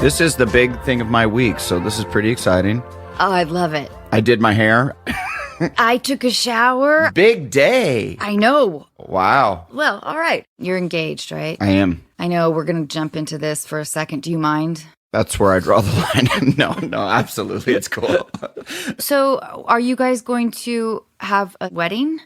This is the big thing of my week, so this is pretty exciting. Oh, I love it. I did my hair. I took a shower. Big day. I know. Wow. Well, all right. You're engaged, right? I am. I know. We're going to jump into this for a second. Do you mind? That's where I draw the line. No, absolutely. It's cool. So, are you guys going to have a wedding?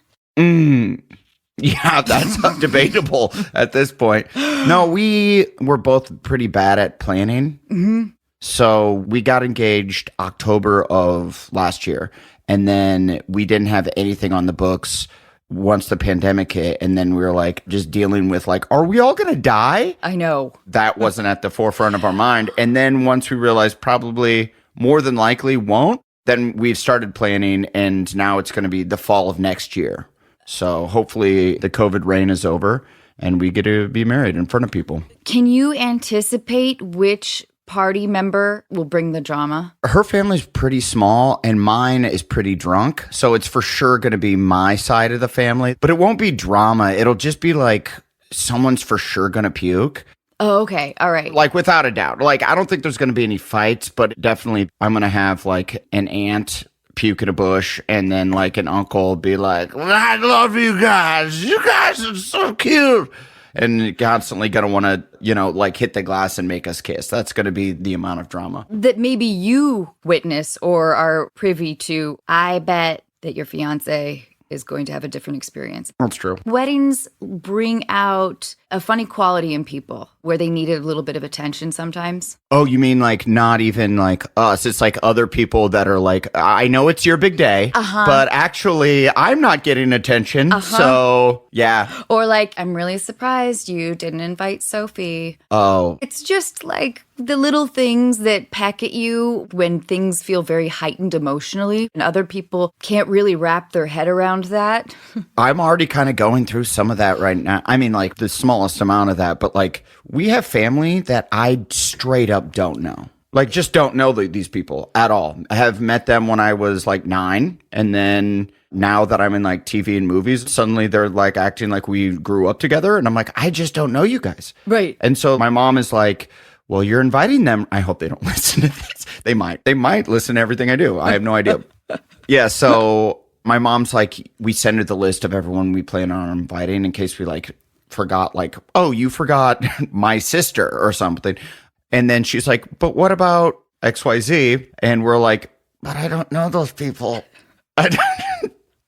Yeah, that's debatable at this point. No, we were both pretty bad at planning. Mm-hmm. So we got engaged October of last year. And then we didn't have anything on the books once the pandemic hit. And then we were like just dealing with like, are we all going to die? I know. That wasn't at the forefront of our mind. And then once we realized probably more than likely won't, then we've started planning. And now it's going to be the fall of next year. So hopefully the COVID reign is over and we get to be married in front of people. Can you anticipate which party member will bring the drama? Her family's pretty small and mine is pretty drunk. So it's for sure going to be my side of the family. But it won't be drama. It'll just be like someone's for sure going to puke. Oh, okay. All right. Like without a doubt. Like I don't think there's going to be any fights, but definitely I'm going to have like an aunt puke in a bush, and then like an uncle be like, I love you guys. You guys are so cute. And constantly going to want to, like hit the glass and make us kiss. That's going to be the amount of drama. That maybe you witness or are privy to. I bet that your fiance is going to have a different experience. That's true. Weddings bring out a funny quality in people where they need a little bit of attention sometimes. Oh, you mean like not even like us? It's like other people that are like, I know it's your big day, but actually I'm not getting attention. So yeah. Or like, I'm really surprised you didn't invite Sophie. Oh. It's just like the little things that peck at you when things feel very heightened emotionally and other people can't really wrap their head around that. I'm already kind of going through some of that right now. I mean, like the smallest amount of that, but like we have family that I straight up don't know. Like just don't know these people at all. I have met them when I was like 9, and then now that I'm in like TV and movies, suddenly they're like acting like we grew up together, and I'm like, I just don't know you guys. Right. And so my mom is like, well, you're inviting them. I hope they don't listen to this. They might listen to everything I do. I have no idea. Yeah. So my mom's like, we send her the list of everyone we plan on inviting in case we like forgot, like, oh, you forgot my sister or something. And then she's like, but what about XYZ? And we're like, but I don't know those people.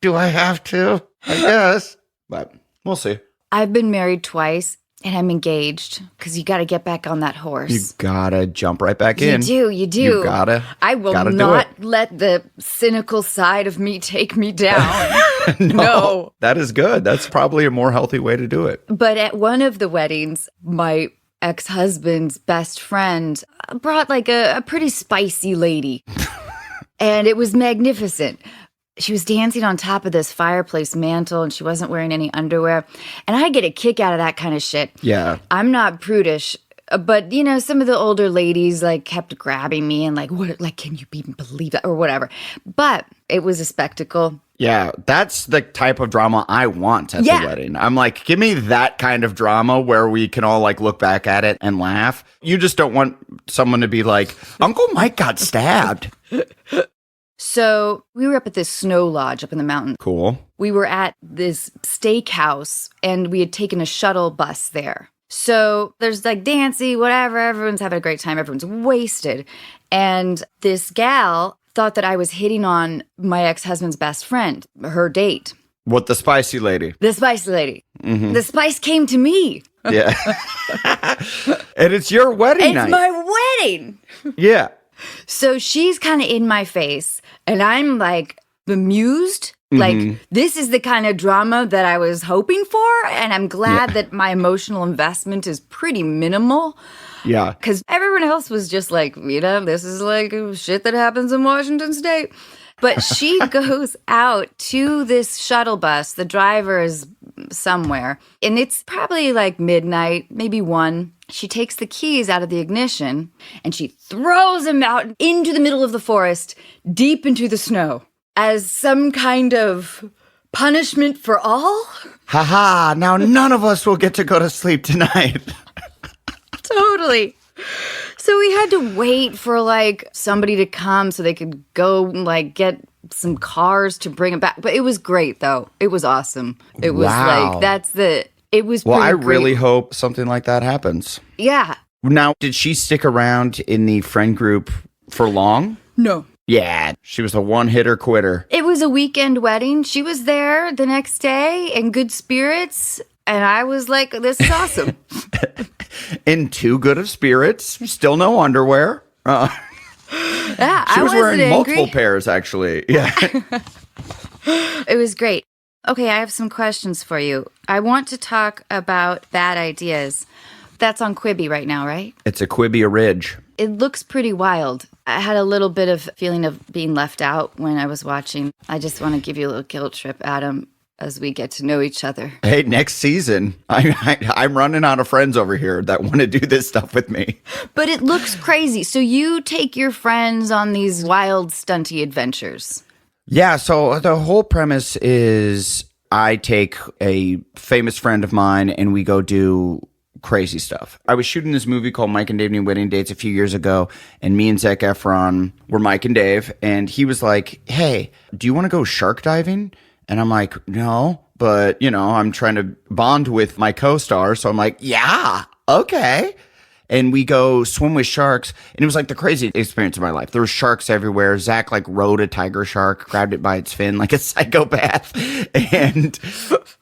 Do I have to? I guess. But we'll see. I've been married twice. And I'm engaged because you got to get back on that horse. You gotta jump right back in. You do. You gotta. I will not let the cynical side of me take me down. No. That is good. That's probably a more healthy way to do it. But at one of the weddings, my ex-husband's best friend brought like a pretty spicy lady. And it was magnificent. She was dancing on top of this fireplace mantle and she wasn't wearing any underwear. And I get a kick out of that kind of shit. Yeah. I'm not prudish, but some of the older ladies like kept grabbing me and like, what, like, can you even believe that or whatever. But it was a spectacle. Yeah, that's the type of drama I want at the wedding. I'm like, give me that kind of drama where we can all like look back at it and laugh. You just don't want someone to be like, Uncle Mike got stabbed. So we were up at this snow lodge up in the mountain. Cool. We were at this steakhouse and we had taken a shuttle bus there. So there's like dancing, whatever. Everyone's having a great time. Everyone's wasted. And this gal thought that I was hitting on my ex-husband's best friend, her date. What, the spicy lady? The spicy lady. Mm-hmm. The spice came to me. Yeah. And it's your wedding night. It's my wedding. Yeah. So she's kind of in my face, and I'm like bemused. Like, this is the kind of drama that I was hoping for, and I'm glad that my emotional investment is pretty minimal. Yeah. Because everyone else was just like, this is like shit that happens in Washington State. But she goes out to this shuttle bus. The driver is somewhere, and it's probably like midnight, maybe 1. She takes the keys out of the ignition and she throws them out into the middle of the forest, deep into the snow, as some kind of punishment for all. Ha! Now none of us will get to go to sleep tonight. Totally. So we had to wait for like somebody to come so they could go like get some cars to bring it back. But it was great though. It was awesome. It was Wow. it was Well, I pretty really great. hope something like that happens. Yeah. Now, did she stick around in the friend group for long? No. Yeah, she was a one-hitter quitter. It was a weekend wedding. She was there the next day in good spirits. And I was like, this is awesome. In too good of spirits, still no underwear. Yeah, She I was wearing wasn't multiple angry. pairs, actually. Yeah. It was great. Okay, I have some questions for you. I want to talk about bad ideas. That's on Quibi right now, right? It's a Quibia Ridge. It looks pretty wild. I had a little bit of feeling of being left out when I was watching. I just want to give you a little guilt trip, Adam, as we get to know each other. Hey, next season, I'm running out of friends over here that want to do this stuff with me. But it looks crazy. So you take your friends on these wild, stunty adventures. Yeah, so the whole premise is I take a famous friend of mine and we go do crazy stuff. I was shooting this movie called Mike and Dave Need Wedding Dates a few years ago, and me and Zac Efron were Mike and Dave, and he was like, hey, do you want to go shark diving? And I'm like, no, but, I'm trying to bond with my co-star, so I'm like, yeah, okay. And we go swim with sharks, and it was like the craziest experience of my life. There were sharks everywhere. Zach like rode a tiger shark, grabbed it by its fin like a psychopath. And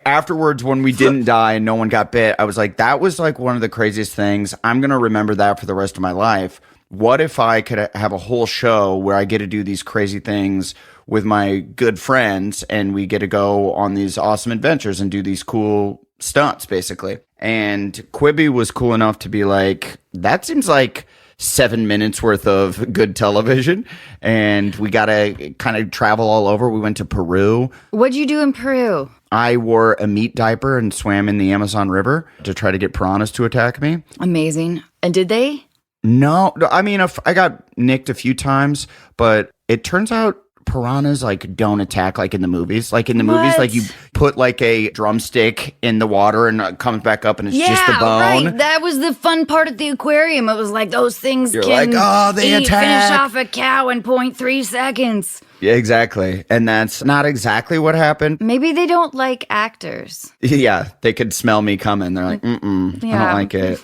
afterwards, when we didn't die and no one got bit, I was like, that was like one of the craziest things. I'm going to remember that for the rest of my life. What if I could have a whole show where I get to do these crazy things with my good friends and we get to go on these awesome adventures and do these cool stunts, basically. And Quibi was cool enough to be like, that seems like 7 minutes worth of good television. And we got to kind of travel all over. We went to Peru. What'd you do in Peru? I wore a meat diaper and swam in the Amazon River to try to get piranhas to attack me. Amazing. And did they? No, I mean, I got nicked a few times, but it turns out piranhas like don't attack like in the movies. Like in the movies, like you put like a drumstick in the water and it comes back up and it's just the bone. Right. That was the fun part at the aquarium. It was like those things You're can like, oh, they finish attack. off a cow in 0.3 seconds. Yeah, exactly. And that's not exactly what happened. Maybe they don't like actors. Yeah, they could smell me coming. They're like, I don't Yeah. like it.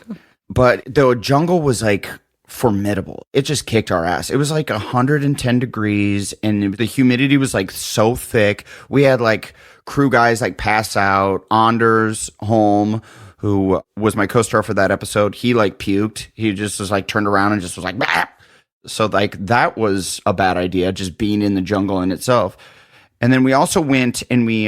But the jungle was like formidable. It just kicked our ass. It was like 110 degrees and the humidity was like so thick. We had like crew guys like pass out. Anders Holm, who was my co-star for that episode, he like puked. He just was like turned around and just was like, bah! So like that was a bad idea, just being in the jungle in itself. And then we also went and we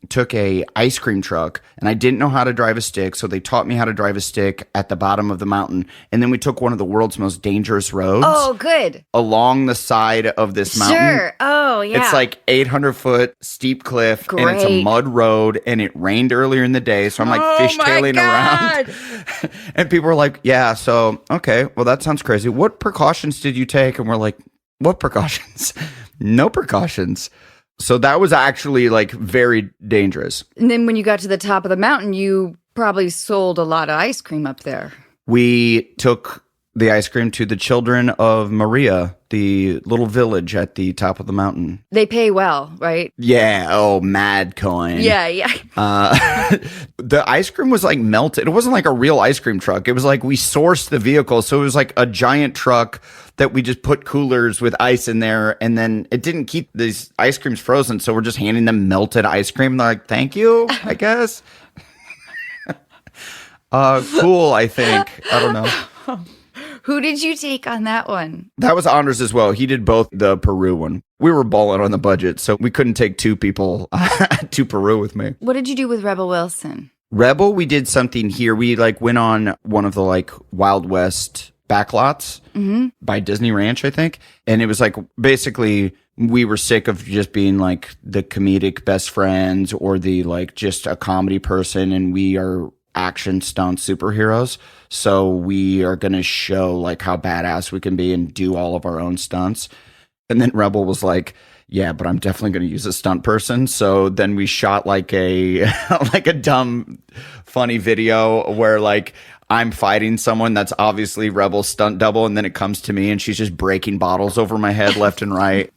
took a ice cream truck, and I didn't know how to drive a stick, so they taught me how to drive a stick at the bottom of the mountain. And then we took one of the world's most dangerous roads Oh, good. along the side of this mountain. Sure. Oh, yeah. It's like 800-foot steep cliff, and it's a Great. mud road, and it rained earlier in the day, so I'm like Oh, my fishtailing God. around. And people were like, yeah, so, okay, well, that sounds crazy. What precautions did you take? And we're like, what precautions? No precautions. So that was actually like very dangerous. And then when you got to the top of the mountain, you probably sold a lot of ice cream up there. We took the ice cream to the children of Maria, the little village at the top of the mountain. They pay well, right? Yeah. Oh, mad coin. Yeah, yeah. The ice cream was like melted. It wasn't like a real ice cream truck. It was like we sourced the vehicle. So it was like a giant truck that we just put coolers with ice in there. And then it didn't keep these ice creams frozen. So we're just handing them melted ice cream. They're like, thank you, I guess. Cool, I think. I don't know. Who did you take on that one? That was Anders as well. He did both the Peru one. We were balling on the budget, so we couldn't take two people to Peru with me. What did you do with Rebel Wilson? Rebel, we did something here. We like went on one of the like Wild West backlots by Disney Ranch, I think. And it was like basically we were sick of just being like the comedic best friends or the like just a comedy person, and we are action stunt superheroes. So we are going to show like how badass we can be and do all of our own stunts. And then Rebel was like, yeah, but I'm definitely going to use a stunt person. So then we shot like a like a dumb funny video where like I'm fighting someone that's obviously Rebel stunt double, and then it comes to me and she's just breaking bottles over my head left and right.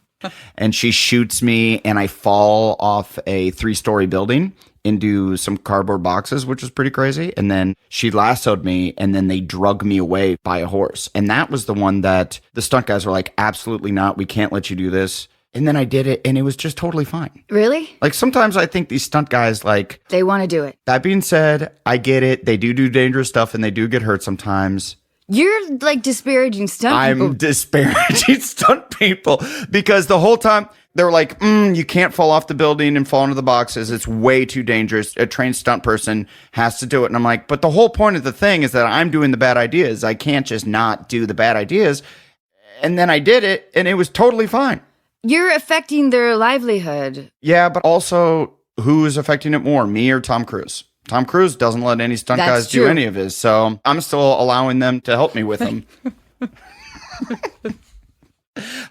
And she shoots me and I fall off a 3-story building into some cardboard boxes, which was pretty crazy. And then she lassoed me and then they drug me away by a horse. And that was the one that the stunt guys were like, absolutely not. We can't let you do this. And then I did it and it was just totally fine. Really? Like sometimes I think these stunt guys, like, They want to do it. that being said, I get it. They do dangerous stuff and they do get hurt sometimes. You're like disparaging stunt people. I'm disparaging stunt people because the whole time they were like, you can't fall off the building and fall into the boxes. It's way too dangerous. A trained stunt person has to do it. And I'm like, but the whole point of the thing is that I'm doing the bad ideas. I can't just not do the bad ideas. And then I did it and it was totally fine. You're affecting their livelihood. Yeah, but also who is affecting it more, me or Tom Cruise? Tom Cruise doesn't let any stunt guys do any of his, so I'm still allowing them to help me with them.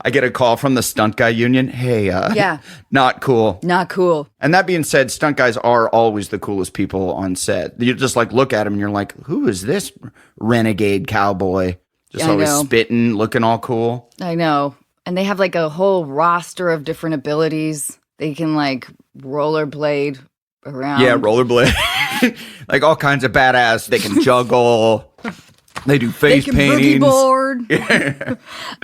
I get a call from the stunt guy union. Hey, Yeah. not cool. Not cool. And that being said, stunt guys are always the coolest people on set. You just like look at them and you're like, who is this renegade cowboy? Just always spitting, looking all cool. I know. And they have like a whole roster of different abilities. They can like rollerblade around. Yeah, rollerblade. Like all kinds of badass. They can juggle. They do face paintings. Boogie board. Yeah.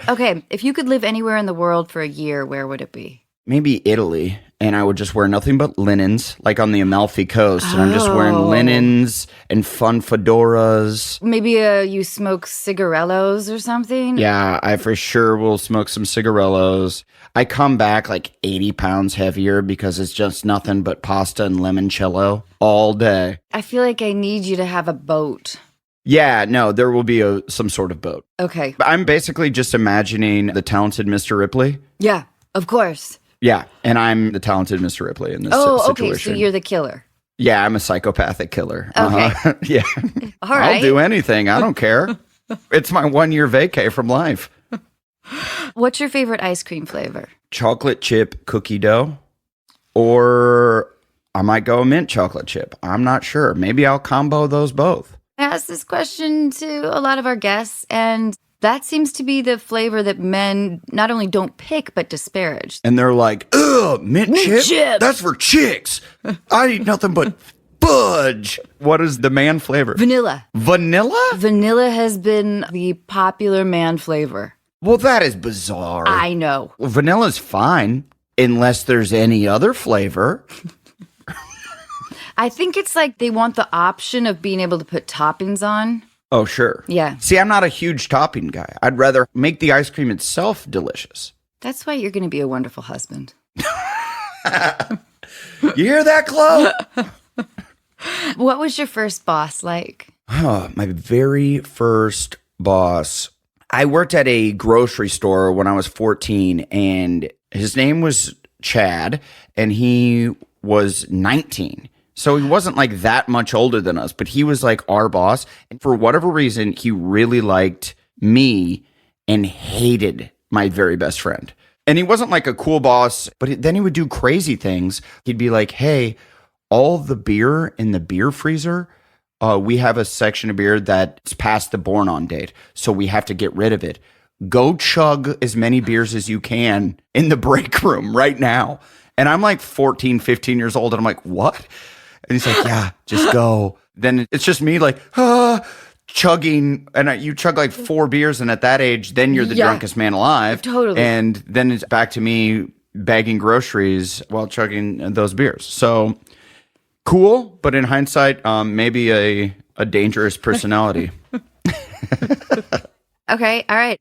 Okay, if you could live anywhere in the world for a year, where would it be? Maybe Italy. And I would just wear nothing but linens, like on the Amalfi Coast. And I'm just wearing linens and fun fedoras. Maybe you smoke cigarellos or something? Yeah, I for sure will smoke some cigarellos. I come back like 80 pounds heavier because it's just nothing but pasta and limoncello all day. I feel like I need you to have a boat. Yeah, no, there will be some sort of boat. Okay. I'm basically just imagining the talented Mr. Ripley. Yeah, of course. Yeah, and I'm the talented Mr. Ripley in this situation. Okay, so you're the killer. Yeah, I'm a psychopathic killer. Okay. Yeah. All right. I'll do anything. I don't care. It's my 1-year vacay from life. What's your favorite ice cream flavor? Chocolate chip cookie dough, or I might go mint chocolate chip. I'm not sure. Maybe I'll combo those both. I asked this question to a lot of our guests, and that seems to be the flavor that men not only don't pick, but disparage. And they're like, ugh, mint chip? That's for chicks. I eat nothing but fudge. What is the man flavor? Vanilla. Vanilla? Vanilla has been the popular man flavor. Well, that is bizarre. I know. Well, vanilla's fine, unless there's any other flavor. I think it's like they want the option of being able to put toppings on. Oh, sure. Yeah. See, I'm not a huge topping guy. I'd rather make the ice cream itself delicious. That's why you're going to be a wonderful husband. You hear that, Chloe? What was your first boss like? My very first boss. I worked at a grocery store when I was 14, and his name was Chad, and he was 19. So he wasn't like that much older than us, but he was like our boss. And for whatever reason, he really liked me and hated my very best friend. And he wasn't like a cool boss, but then he would do crazy things. He'd be like, hey, all the beer in the beer freezer, we have a section of beer that's past the born-on date, so we have to get rid of it. Go chug as many beers as you can in the break room right now. And I'm like 14, 15 years old, and I'm like, what? And he's like, yeah, just go. Then it's just me like, chugging. And you chug like 4 beers. And at that age, then you're the drunkest man alive. Totally. And then it's back to me bagging groceries while chugging those beers. So cool. But in hindsight, maybe a dangerous personality. Okay. All right.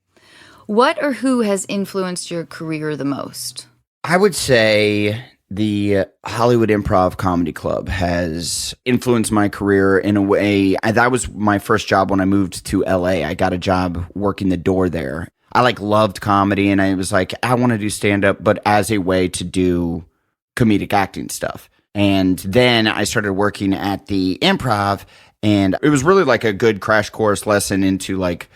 What or who has influenced your career the most? I would say the Hollywood Improv Comedy Club has influenced my career in a way. That was my first job when I moved to LA. I got a job working the door there. I loved comedy, and I was like, I want to do stand-up, but as a way to do comedic acting stuff. And then I started working at the Improv, and it was really like a good crash course lesson into like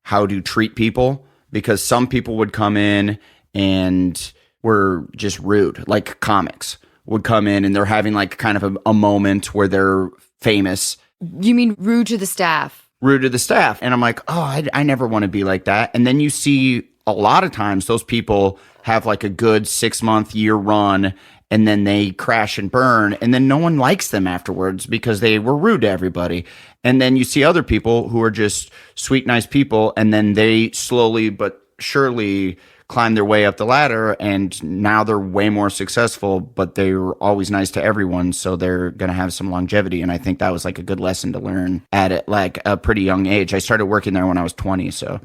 how to treat people, because some people would come in and were just rude. Like comics would come in and they're having like kind of a moment where they're famous. You mean rude to the staff? rude to the staff. And I'm like, oh, I never want to be like that. And then you see a lot of times those people have like a good 6-month year run and then they crash and burn and then no one likes them afterwards because they were rude to everybody. And then you see other people who are just sweet, nice people. And then they slowly but surely climb their way up the ladder and now they're way more successful, but they were always nice to everyone. So they're going to have some longevity. And I think that was like a good lesson to learn at it, like a pretty young age. I started working there when I was 20. So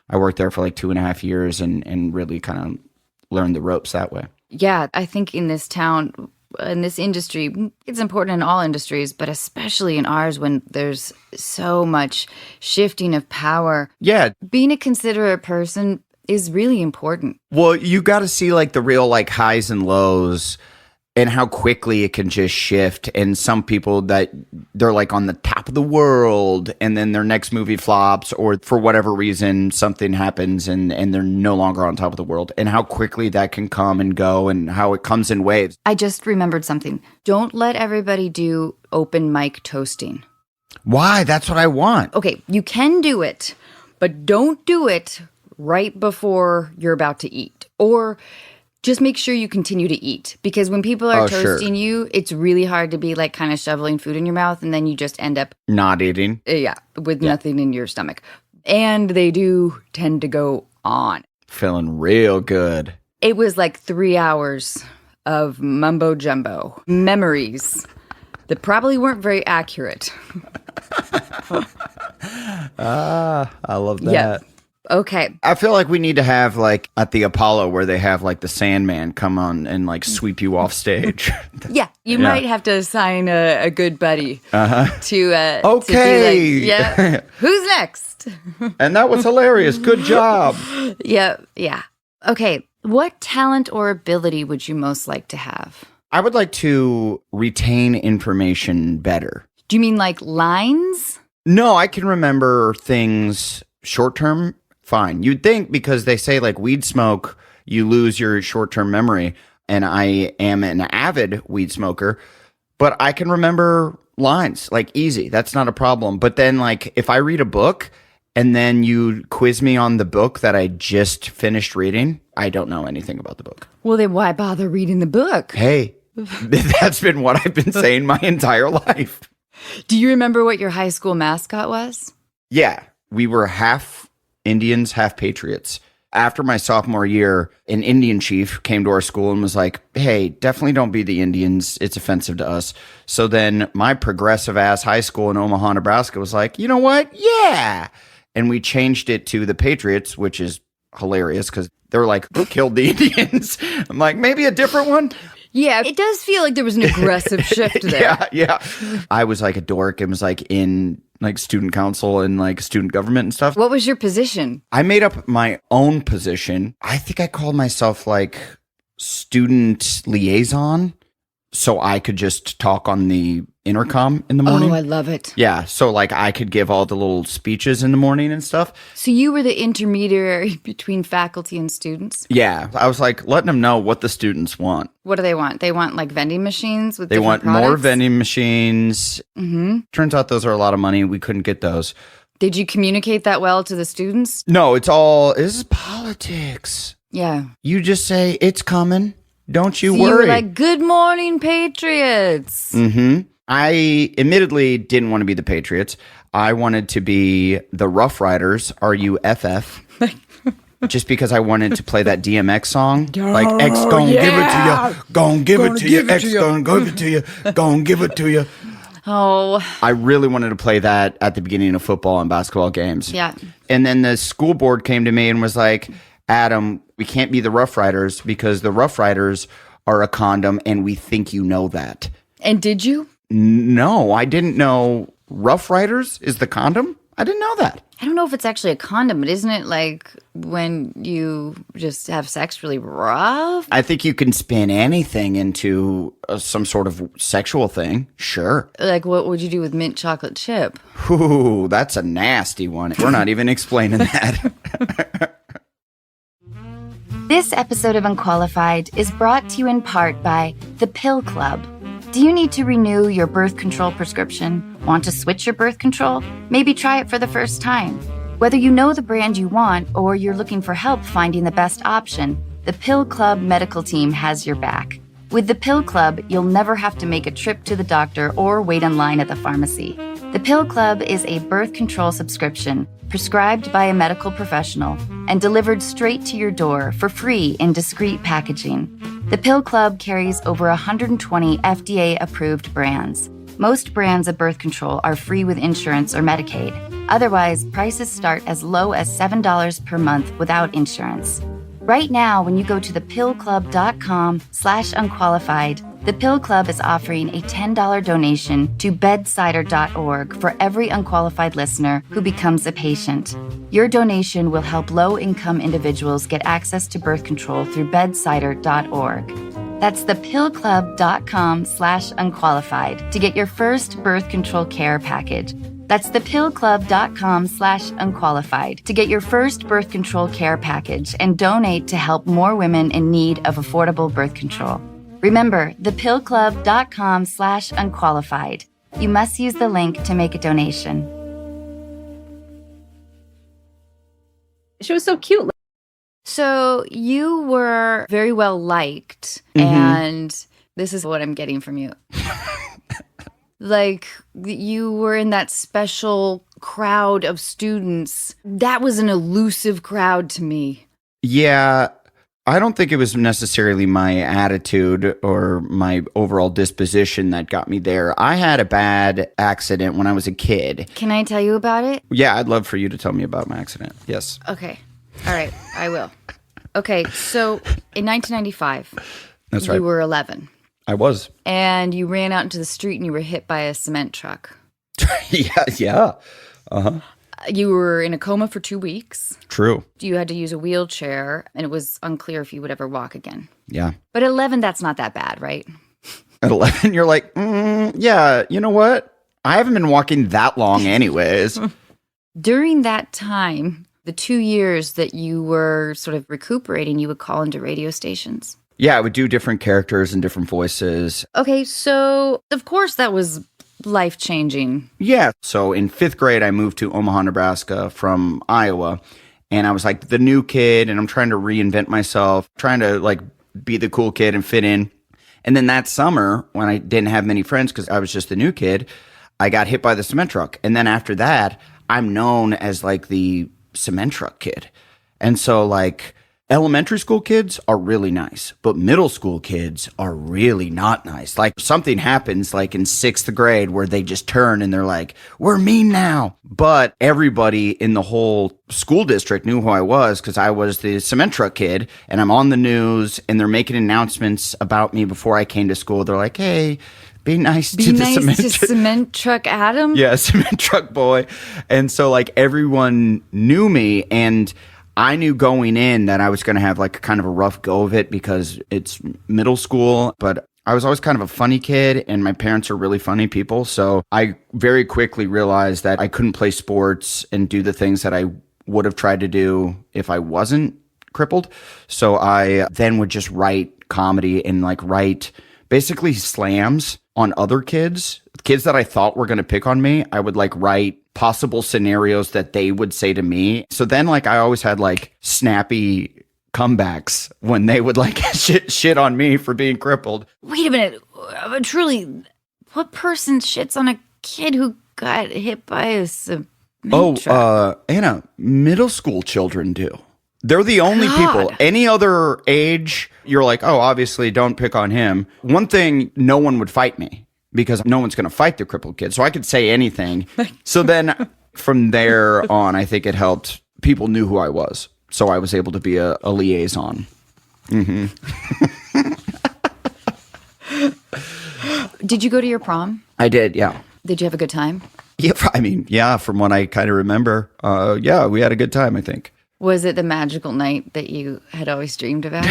I worked there for like 2.5 years and really kind of learned the ropes that way. Yeah, I think in this town, in this industry, it's important in all industries, but especially in ours when there's so much shifting of power. Yeah. Being a considerate person is really important. Well, you got to see like the real like highs and lows and how quickly it can just shift. And some people that they're like on the top of the world and then their next movie flops or for whatever reason, something happens and they're no longer on top of the world and how quickly that can come and go and how it comes in waves. I just remembered something. Don't let everybody do open mic toasting. Why? That's what I want. Okay, you can do it, but don't do it right before you're about to eat. Or just make sure you continue to eat. Because when people are toasting you, it's really hard to be like kind of shoveling food in your mouth and then you just end up not eating. With nothing in your stomach. And they do tend to go on. Feeling real good. It was like 3 hours of mumbo jumbo memories that probably weren't very accurate. I love that. Yeah. Okay. I feel like we need to have like at the Apollo where they have like the Sandman come on and like sweep you off stage. Yeah, you might have to assign a good buddy to okay. To be like, who's next? And that was hilarious. Good job. Yeah. Okay, what talent or ability would you most like to have? I would like to retain information better. Do you mean like lines? No, I can remember things short term. Fine. You'd think because they say like weed smoke, you lose your short-term memory. And I am an avid weed smoker, but I can remember lines like easy. That's not a problem. But then like if I read a book and then you quiz me on the book that I just finished reading, I don't know anything about the book. Well, then why bother reading the book? Hey, that's been what I've been saying my entire life. Do you remember what your high school mascot was? Yeah, we were half Indians, half Patriots. After my sophomore year, an Indian chief came to our school and was like, hey, definitely don't be the Indians. It's offensive to us. So then my progressive ass high school in Omaha, Nebraska was like, you know what? Yeah. And we changed it to the Patriots, which is hilarious because they were like, who killed the Indians? I'm like, maybe a different one. Yeah, it does feel like there was an aggressive shift there. Yeah. I was like a dork and was like in like student council and like student government and stuff. What was your position? I made up my own position. I think I called myself like student liaison so I could just talk on the intercom in the morning. Oh, I love it. Yeah, so like I could give all the little speeches in the morning and stuff. So you were the intermediary between faculty and students? Yeah, I was like letting them know what the students want. What do they want? They want like vending machines with They want different products? more vending machines. Mm-hmm. Turns out those are a lot of money. We couldn't get those. Did you communicate that well to the students? No, this is politics. Yeah. You just say, it's coming. Don't you So worry. you were like, good morning, Patriots. Mm-hmm. I admittedly didn't want to be the Patriots. I wanted to be the Rough Riders, RUFF. Just because I wanted to play that DMX song. Like, X gon' give it to you. Gon' give it to you. X gon' give it to you. Gon' give it to you. Oh. I really wanted to play that at the beginning of football and basketball games. Yeah. And then the school board came to me and was like, Adam, we can't be the Rough Riders because the Rough Riders are a condom and we think you know that. And did you? No, I didn't know Rough Riders is the condom. I didn't know that. I don't know if it's actually a condom, but isn't it like when you just have sex really rough? I think you can spin anything into some sort of sexual thing. Sure. Like what would you do with mint chocolate chip? Ooh, that's a nasty one. We're not even explaining that. This episode of Unqualified is brought to you in part by The Pill Club. Do you need to renew your birth control prescription Want to switch your birth control? Maybe try it for the first time. Whether you know the brand you want or you're looking for help finding the best option, the Pill Club medical team has your back. With the Pill Club, you'll never have to make a trip to the doctor or wait in line at the pharmacy. The Pill Club is a birth control subscription prescribed by a medical professional and delivered straight to your door for free in discreet packaging. The Pill Club carries over 120 FDA-approved brands. Most brands of birth control are free with insurance or Medicaid. Otherwise, prices start as low as $7 per month without insurance. Right now, when you go to thepillclub.com/unqualified, the Pill Club is offering a $10 donation to bedsider.org for every unqualified listener who becomes a patient. Your donation will help low-income individuals get access to birth control through bedsider.org. That's thepillclub.com/unqualified to get your first birth control care package. That's thepillclub.com/unqualified to get your first birth control care package and donate to help more women in need of affordable birth control. Remember, thepillclub.com/unqualified. You must use the link to make a donation. She was so cute. So you were very well liked, and this is what I'm getting from you. Like, you were in that special crowd of students. That was an elusive crowd to me. Yeah, I don't think it was necessarily my attitude or my overall disposition that got me there. I had a bad accident when I was a kid. Can I tell you about it? Yeah, I'd love for you to tell me about my accident. Yes. Okay. All right, I will. Okay, so in 1995, That's right. you were 11. I was. And you ran out into the street and you were hit by a cement truck. Yeah. Uh-huh. You were in a coma for 2 weeks. True. You had to use a wheelchair, and it was unclear if you would ever walk again. Yeah. But at 11, that's not that bad, right? At 11, you're like, yeah, you know what? I haven't been walking that long anyways. During that time, the 2 years that you were sort of recuperating, you would call into radio stations. Yeah, I would do different characters and different voices. Okay, so of course that was life-changing. Yeah. So in 5th grade, I moved to Omaha, Nebraska from Iowa. And I was like the new kid, and I'm trying to reinvent myself, trying to like be the cool kid and fit in. And then that summer, when I didn't have many friends because I was just the new kid, I got hit by the cement truck. And then after that, I'm known as like the cement truck kid. And so like elementary school kids are really nice, but middle school kids are really not nice. Like something happens like in 6th grade where they just turn and they're like, we're mean now. But everybody in the whole school district knew who I was because I was the cement truck kid, and I'm on the news and they're making announcements about me before I came to school. They're like, hey, be nice to the cement truck Adam. Yeah, cement truck boy. And so like everyone knew me, and I knew going in that I was going to have like kind of a rough go of it because it's middle school, but I was always kind of a funny kid, and my parents are really funny people. So I very quickly realized that I couldn't play sports and do the things that I would have tried to do if I wasn't crippled. So I then would just write comedy and like write basically slams on other kids that I thought were going to pick on me. I would like write possible scenarios that they would say to me. So then like I always had like snappy comebacks when they would like shit on me for being crippled. Wait a minute. Truly, what person shits on a kid who got hit by a cement truck? Anna, middle school children do. They're the only people. Any other age, you're like, oh, obviously don't pick on him. One thing, no one would fight me because no one's going to fight the crippled kid. So I could say anything. So then from there on, I think it helped. People knew who I was. So I was able to be a liaison. Mm-hmm. Did you go to your prom? I did, yeah. Did you have a good time? Yeah, I mean, yeah, from what I kind of remember. Yeah, we had a good time, I think. Was it the magical night that you had always dreamed about?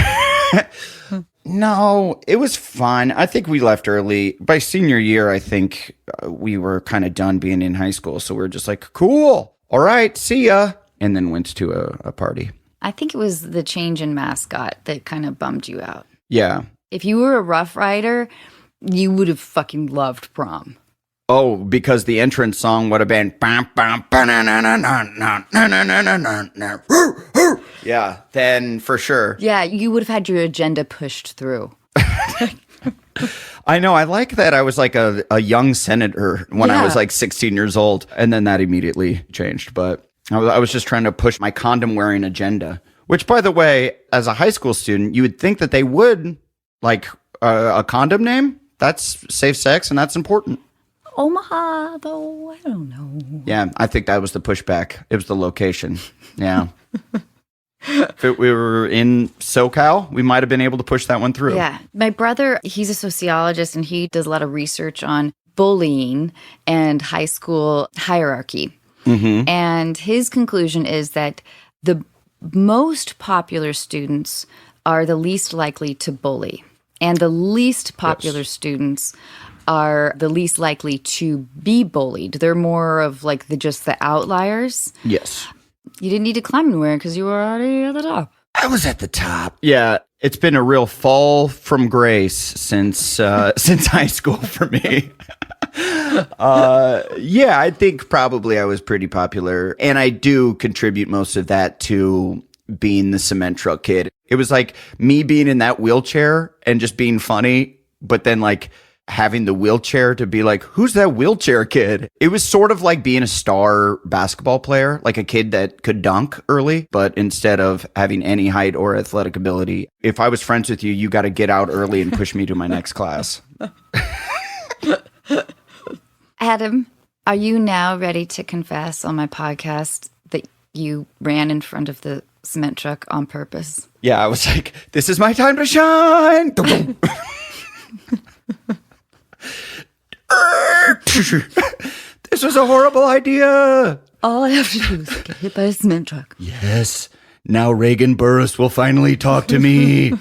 No, it was fun. I think we left early. By senior year, I think we were kind of done being in high school. So we were just like, cool. All right, see ya. And then went to a party. I think it was the change in mascot that kind of bummed you out. Yeah. If you were a Rough Rider, you would have fucking loved prom. Oh, because the entrance song would have been. Yeah, then for sure. Yeah, you would have had your agenda pushed through. I know. I like that I was like a young senator when I was like 16 years old. And then that immediately changed. But I was just trying to push my condom wearing agenda, which, by the way, as a high school student, you would think that they would like a condom name. That's safe sex and that's important. Omaha, though, I don't know. Yeah, I think that was the pushback. It was the location. Yeah. If we were in SoCal, we might have been able to push that one through. Yeah. My brother, he's a sociologist and he does a lot of research on bullying and high school hierarchy. Mm-hmm. And his conclusion is that the most popular students are the least likely to bully. And the least popular students are the least likely to be bullied. They're more of like just the outliers. Yes. You didn't need to climb anywhere because you were already at the top. I was at the top. Yeah, it's been a real fall from grace since high school for me. Yeah, I think probably I was pretty popular, and I do contribute most of that to being the cement truck kid. It was like me being in that wheelchair and just being funny, but then like having the wheelchair to be like, who's that wheelchair kid? It was sort of like being a star basketball player, like a kid that could dunk early, but instead of having any height or athletic ability, if I was friends with you, you got to get out early and push me to my next class. Adam, are you now ready to confess on my podcast that you ran in front of the cement truck on purpose? Yeah, I was like, this is my time to shine. This was a horrible idea. All I have to do is get hit by a cement truck. Yes. Now Reagan Burris will finally talk to me.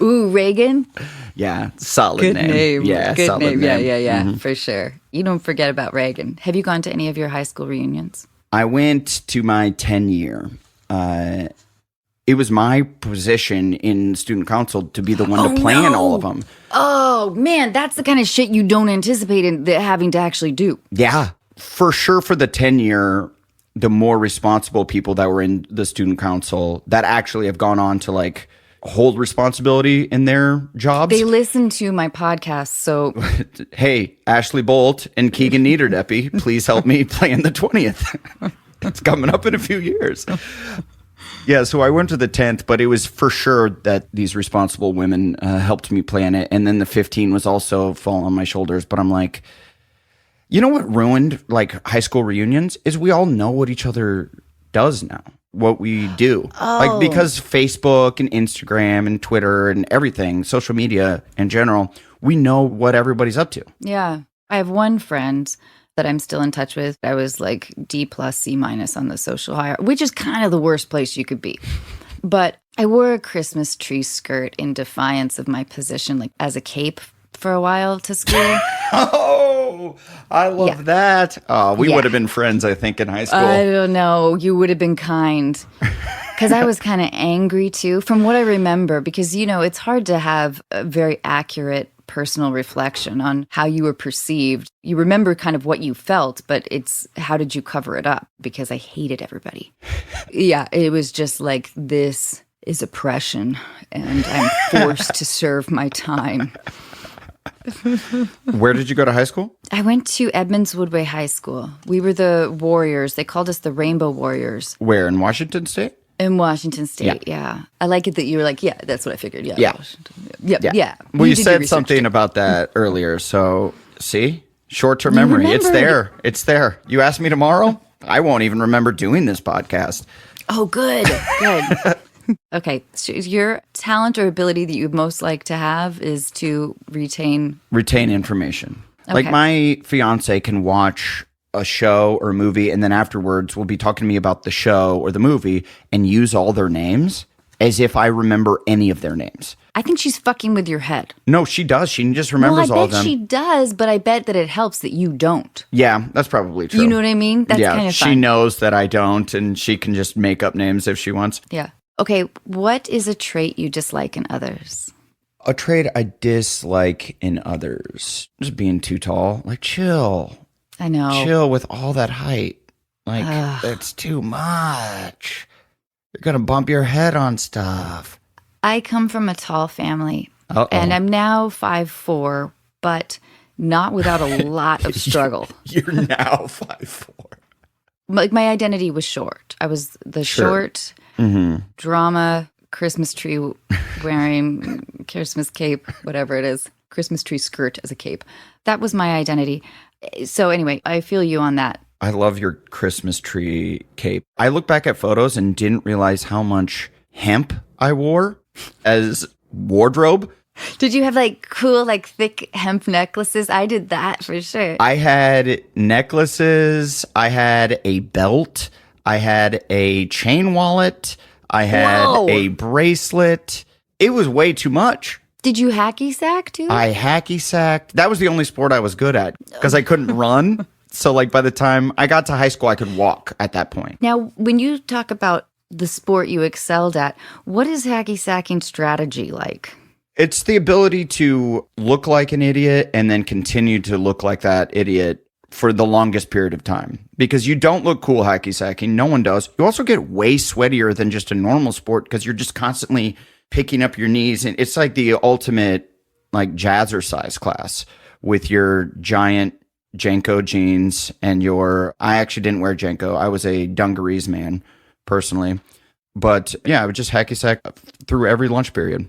Ooh, Reagan? Yeah, solid Good name. name. Yeah, Good solid name. name. Yeah, for sure. You don't forget about Reagan. Have you gone to any of your high school reunions? I went to my 10-year. It was my position in student council to be the one to plan all of them. Oh, man, that's the kind of shit you don't anticipate having to actually do. Yeah, for sure. For the 10-year, the more responsible people that were in the student council that actually have gone on to like hold responsibility in their jobs. They listen to my podcast, so... Hey, Ashley Bolt and Keegan Niederdeppy, please help me plan the 20th. It's coming up in a few years. Yeah, so I went to the 10th, but it was for sure that these responsible women helped me plan it. And then the 15 was also fall on my shoulders. But I'm like, you know what ruined like high school reunions is we all know what each other does now, what we do. Like because Facebook and Instagram and Twitter and everything, social media in general, we know what everybody's up to. Yeah. I have one friend that I'm still in touch with. I was like D+, C- on the social hierarchy, which is kind of the worst place you could be. But I wore a Christmas tree skirt in defiance of my position, like as a cape for a while to school. Oh, I love that. Oh, we would have been friends, I think, in high school. I don't know. You would have been kind. Because I was kind of angry too, from what I remember, because, you know, it's hard to have a very accurate personal reflection on how you were perceived. You remember kind of what you felt, but it's how did you cover it up? Because I hated everybody. Yeah, it was just like, this is oppression, and I'm forced to serve my time. Where did you go to high school? I went to Edmonds Woodway High School. We were the Warriors. They called us the Rainbow Warriors. Where, in Washington State? In Washington State, yeah. I like it that you were like, yeah, that's what I figured. Yeah. Yeah. Yeah. Well, you did your said research something too. about that earlier. So, see? Short-term memory. It's there. It's there. You ask me tomorrow, I won't even remember doing this podcast. Oh, good. Good. Okay. So your talent or ability that you'd most like to have is to retain Information. Like Okay. my fiance can watch a show or a movie, and then afterwards will be talking to me about the show or the movie and use all their names as if I remember any of their names. I think she's fucking with your head. No, she does. She just remembers all I of bet them. she does, but I bet that it helps that you don't. Yeah, that's probably true. You know what I mean? That's kind of she fun. knows that I don't, and she can just make up names if she wants. Yeah. Okay. What is a trait you dislike in others? A trait I dislike in others. Just being too tall. Like, chill. I know. Chill with all that height. Like, Ugh. that's too much. You're going to bump your head on stuff. I come from a tall family, Uh-oh. and I'm now 5'4", but not without a lot of struggle. You're now 5'4". Like, my identity was short. I was the Sure. short drama Christmas tree wearing Christmas cape, whatever it is, Christmas tree skirt as a cape. That was my identity. So anyway, I feel you on that. I love your Christmas tree cape. I look back at photos and didn't realize how much hemp I wore as wardrobe. Did you have like cool, like thick hemp necklaces? I did that for sure. I had necklaces. I had a belt. I had a chain wallet. I had Whoa. a bracelet. It was way too much. Did you hacky sack too? I hacky sacked. That was the only sport I was good at because I couldn't run. So like by the time I got to high school, I could walk at that point. Now, when you talk about the sport you excelled at, what is hacky sacking strategy like? It's the ability to look like an idiot and then continue to look like that idiot for the longest period of time. Because you don't look cool hacky sacking. No one does. You also get way sweatier than just a normal sport because you're just constantly picking up your knees. And it's like the ultimate like jazzercise class with your giant Janko jeans and I actually didn't wear Janko. I was a dungarees man personally. But yeah, I would just hacky sack through every lunch period.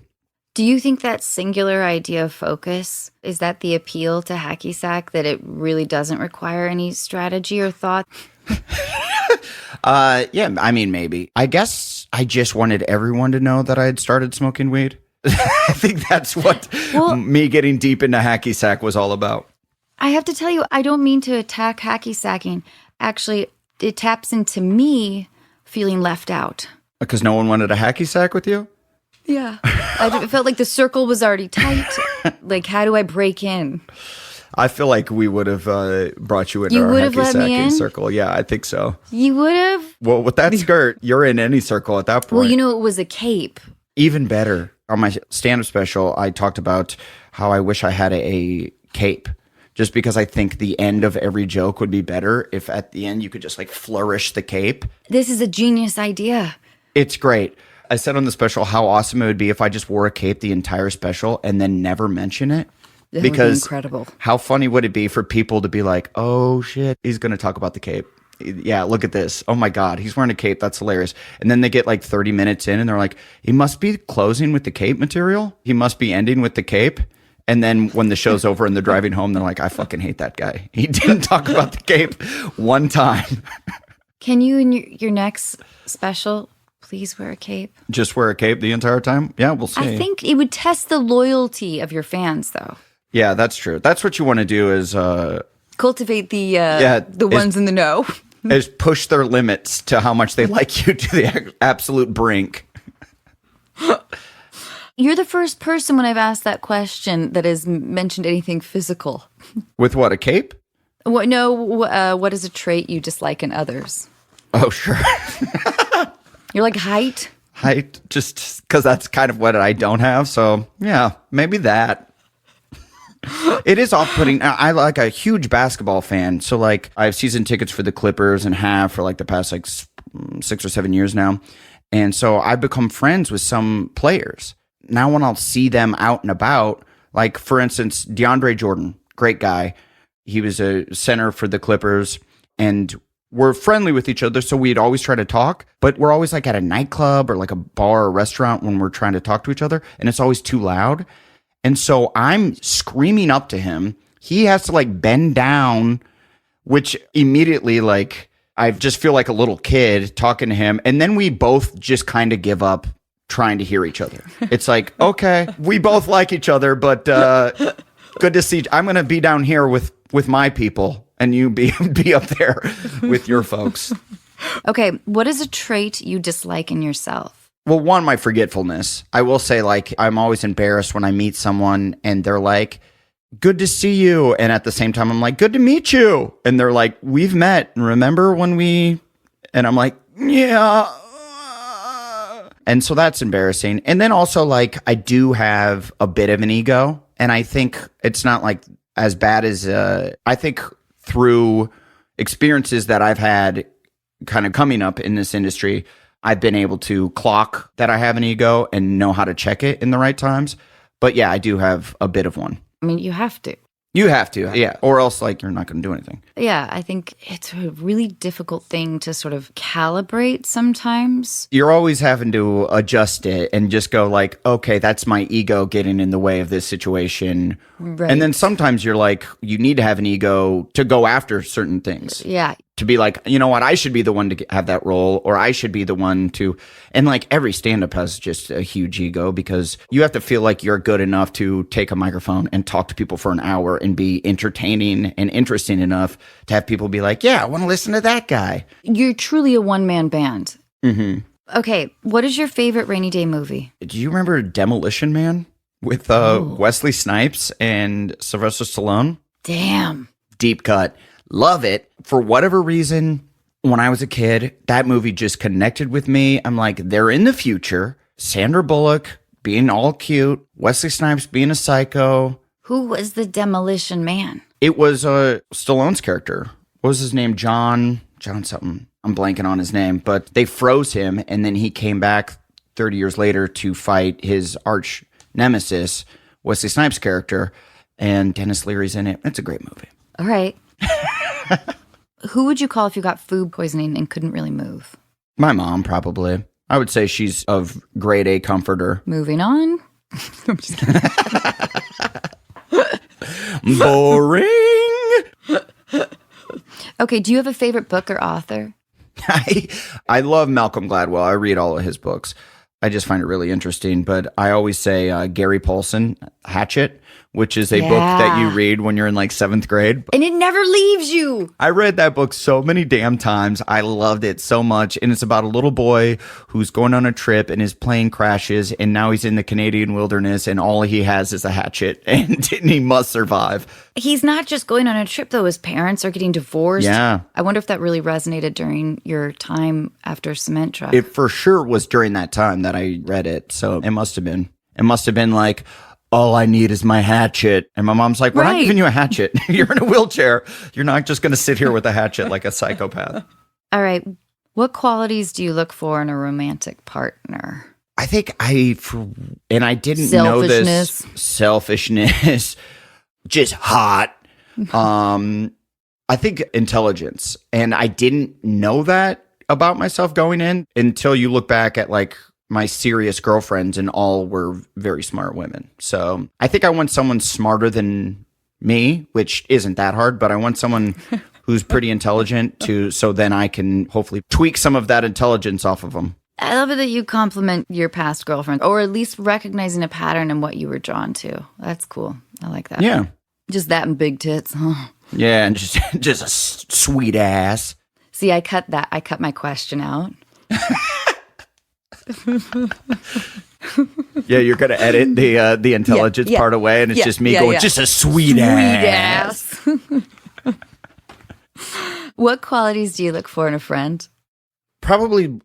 Do you think that singular idea of focus, is that the appeal to hacky sack, that it really doesn't require any strategy or thought? Yeah, I mean, maybe. I guess I just wanted everyone to know that I had started smoking weed. I think that's what me getting deep into hacky sack was all about. I have to tell you, I don't mean to attack hacky sacking. Actually, it taps into me feeling left out. Because no one wanted a hacky sack with you? Yeah. I felt like the circle was already tight. Like, how do I break in? I feel like we would have brought you into You our would have hacky let me sacking in? circle. Yeah, I think so. You would have? Well, with that skirt, you're in any circle at that point. Well, you know, it was a cape. Even better. On my stand-up special, I talked about how I wish I had a cape. Just because I think the end of every joke would be better if at the end you could just like flourish the cape. This is a genius idea. It's great. I said on the special how awesome it would be if I just wore a cape the entire special and then never mention it. That would be Because incredible. how funny would it be for people to be like, oh shit, he's going to talk about the cape. Yeah, look at this. Oh my God, he's wearing a cape. That's hilarious. And then they get like 30 minutes in and they're like, he must be closing with the cape material. He must be ending with the cape. And then when the show's over and they're driving home, they're like, I fucking hate that guy. He didn't talk about the cape one time. Can you, in your next special, please wear a cape? Just wear a cape the entire time? Yeah, we'll see. I think it would test the loyalty of your fans, though. Yeah, that's true. That's what you want to do is Cultivate the ones in the know. is push their limits to how much they like you to the absolute brink. You're the first person when I've asked that question that has mentioned anything physical. With what, a cape? What? No. What is a trait you dislike in others? Oh, sure. You're like height. Height, just because that's kind of what I don't have. So, yeah, maybe that. It is off-putting. I like a huge basketball fan. So, like, I have season tickets for the Clippers and have for like the past like 6 or 7 years now. And so I've become friends with some players. Now when I'll see them out and about, like, for instance, DeAndre Jordan, great guy. He was a center for the Clippers, and we're friendly with each other, so we'd always try to talk, but we're always like at a nightclub or like a bar or restaurant when we're trying to talk to each other, and it's always too loud. And so I'm screaming up to him. He has to like bend down, which immediately, like, I just feel like a little kid talking to him. And then we both just kind of give up trying to hear each other. It's like, okay, we both like each other, but good to see. I'm going to be down here with my people, and you be up there with your folks. Okay, what is a trait you dislike in yourself? Well, one, my forgetfulness. I will say, like, I'm always embarrassed when I meet someone and they're like, good to see you. And at the same time, I'm like, good to meet you. And they're like, we've met. Remember when we... And I'm like, yeah. And so that's embarrassing. And then also, like, I do have a bit of an ego. And I think it's not like as bad as I think through experiences that I've had kind of coming up in this industry, I've been able to clock that I have an ego and know how to check it in the right times. But yeah, I do have a bit of one. I mean, you have to. You have to, yeah. Or else, like, you're not going to do anything. Yeah, I think it's a really difficult thing to sort of calibrate sometimes. You're always having to adjust it and just go like, okay, that's my ego getting in the way of this situation. Right. And then sometimes you're like, you need to have an ego to go after certain things. Yeah. To be like, you know what, I should be the one to have that role, or I should be the one to, and like every stand-up has just a huge ego because you have to feel like you're good enough to take a microphone and talk to people for an hour and be entertaining and interesting enough to have people be like, yeah, I want to listen to that guy. You're truly a one-man band. Mm-hmm. Okay, what is your favorite rainy day movie? Do you remember Demolition Man with Wesley Snipes and Sylvester Stallone? Damn. Deep cut. Love it. For whatever reason, when I was a kid, that movie just connected with me. I'm like, they're in the future. Sandra Bullock being all cute. Wesley Snipes being a psycho. Who was the Demolition Man? It was Stallone's character. What was his name? John something. I'm blanking on his name. But they froze him, and then he came back 30 years later to fight his arch nemesis, Wesley Snipes' character. And Dennis Leary's in it. It's a great movie. All right. Who would you call if you got food poisoning and couldn't really move? My mom, probably. I would say she's of grade A comforter. Moving on. I'm just kidding. Boring. Okay, do you have a favorite book or author? I love Malcolm Gladwell. I read all of his books. I just find it really interesting. But I always say Gary Paulson, Hatchet, which is a book that you read when you're in like 7th grade. And it never leaves you. I read that book so many damn times. I loved it so much. And it's about a little boy who's going on a trip and his plane crashes. And now he's in the Canadian wilderness and all he has is a hatchet and he must survive. He's not just going on a trip, though. His parents are getting divorced. Yeah. I wonder if that really resonated during your time after Cement Truck. It for sure was during that time that I read it. So it must have been. It must have been like, all I need is my hatchet. And my mom's like, we're not giving you a hatchet. You're in a wheelchair. You're not just going to sit here with a hatchet like a psychopath. All right. What qualities do you look for in a romantic partner? I think I didn't know this. Selfishness. Just hot. I think intelligence. And I didn't know that about myself going in until you look back at like my serious girlfriends and all were very smart women. So I think I want someone smarter than me, which isn't that hard, but I want someone who's pretty intelligent so then I can hopefully tweak some of that intelligence off of them. I love it that you compliment your past girlfriend, or at least recognizing a pattern in what you were drawn to. That's cool. I like that. Yeah. Just that and big tits. Huh? Yeah, and just a sweet ass. See, I cut my question out. Yeah, you're gonna edit the intelligence part away, and it's just me going, just a sweet ass. What qualities do you look for in a friend? Probably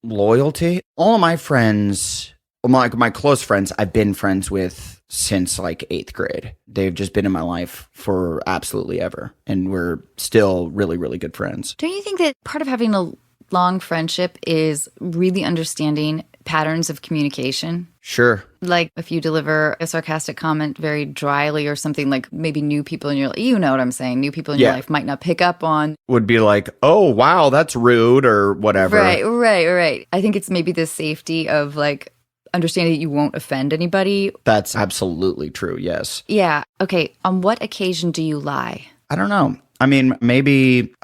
loyalty. All of my friends, my close friends, I've been friends with since like 8th grade. They've just been in my life for absolutely ever, and we're still really, really good friends. Don't you think that part of having a long friendship is really understanding patterns of communication? Sure. Like if you deliver a sarcastic comment very dryly or something, like maybe new people in your life, you know what I'm saying, new people in your life might not pick up on. Would be like, oh, wow, that's rude or whatever. Right. I think it's maybe the safety of like understanding that you won't offend anybody. That's absolutely true, yes. Yeah. Okay. On what occasion do you lie? I don't know. I mean, maybe...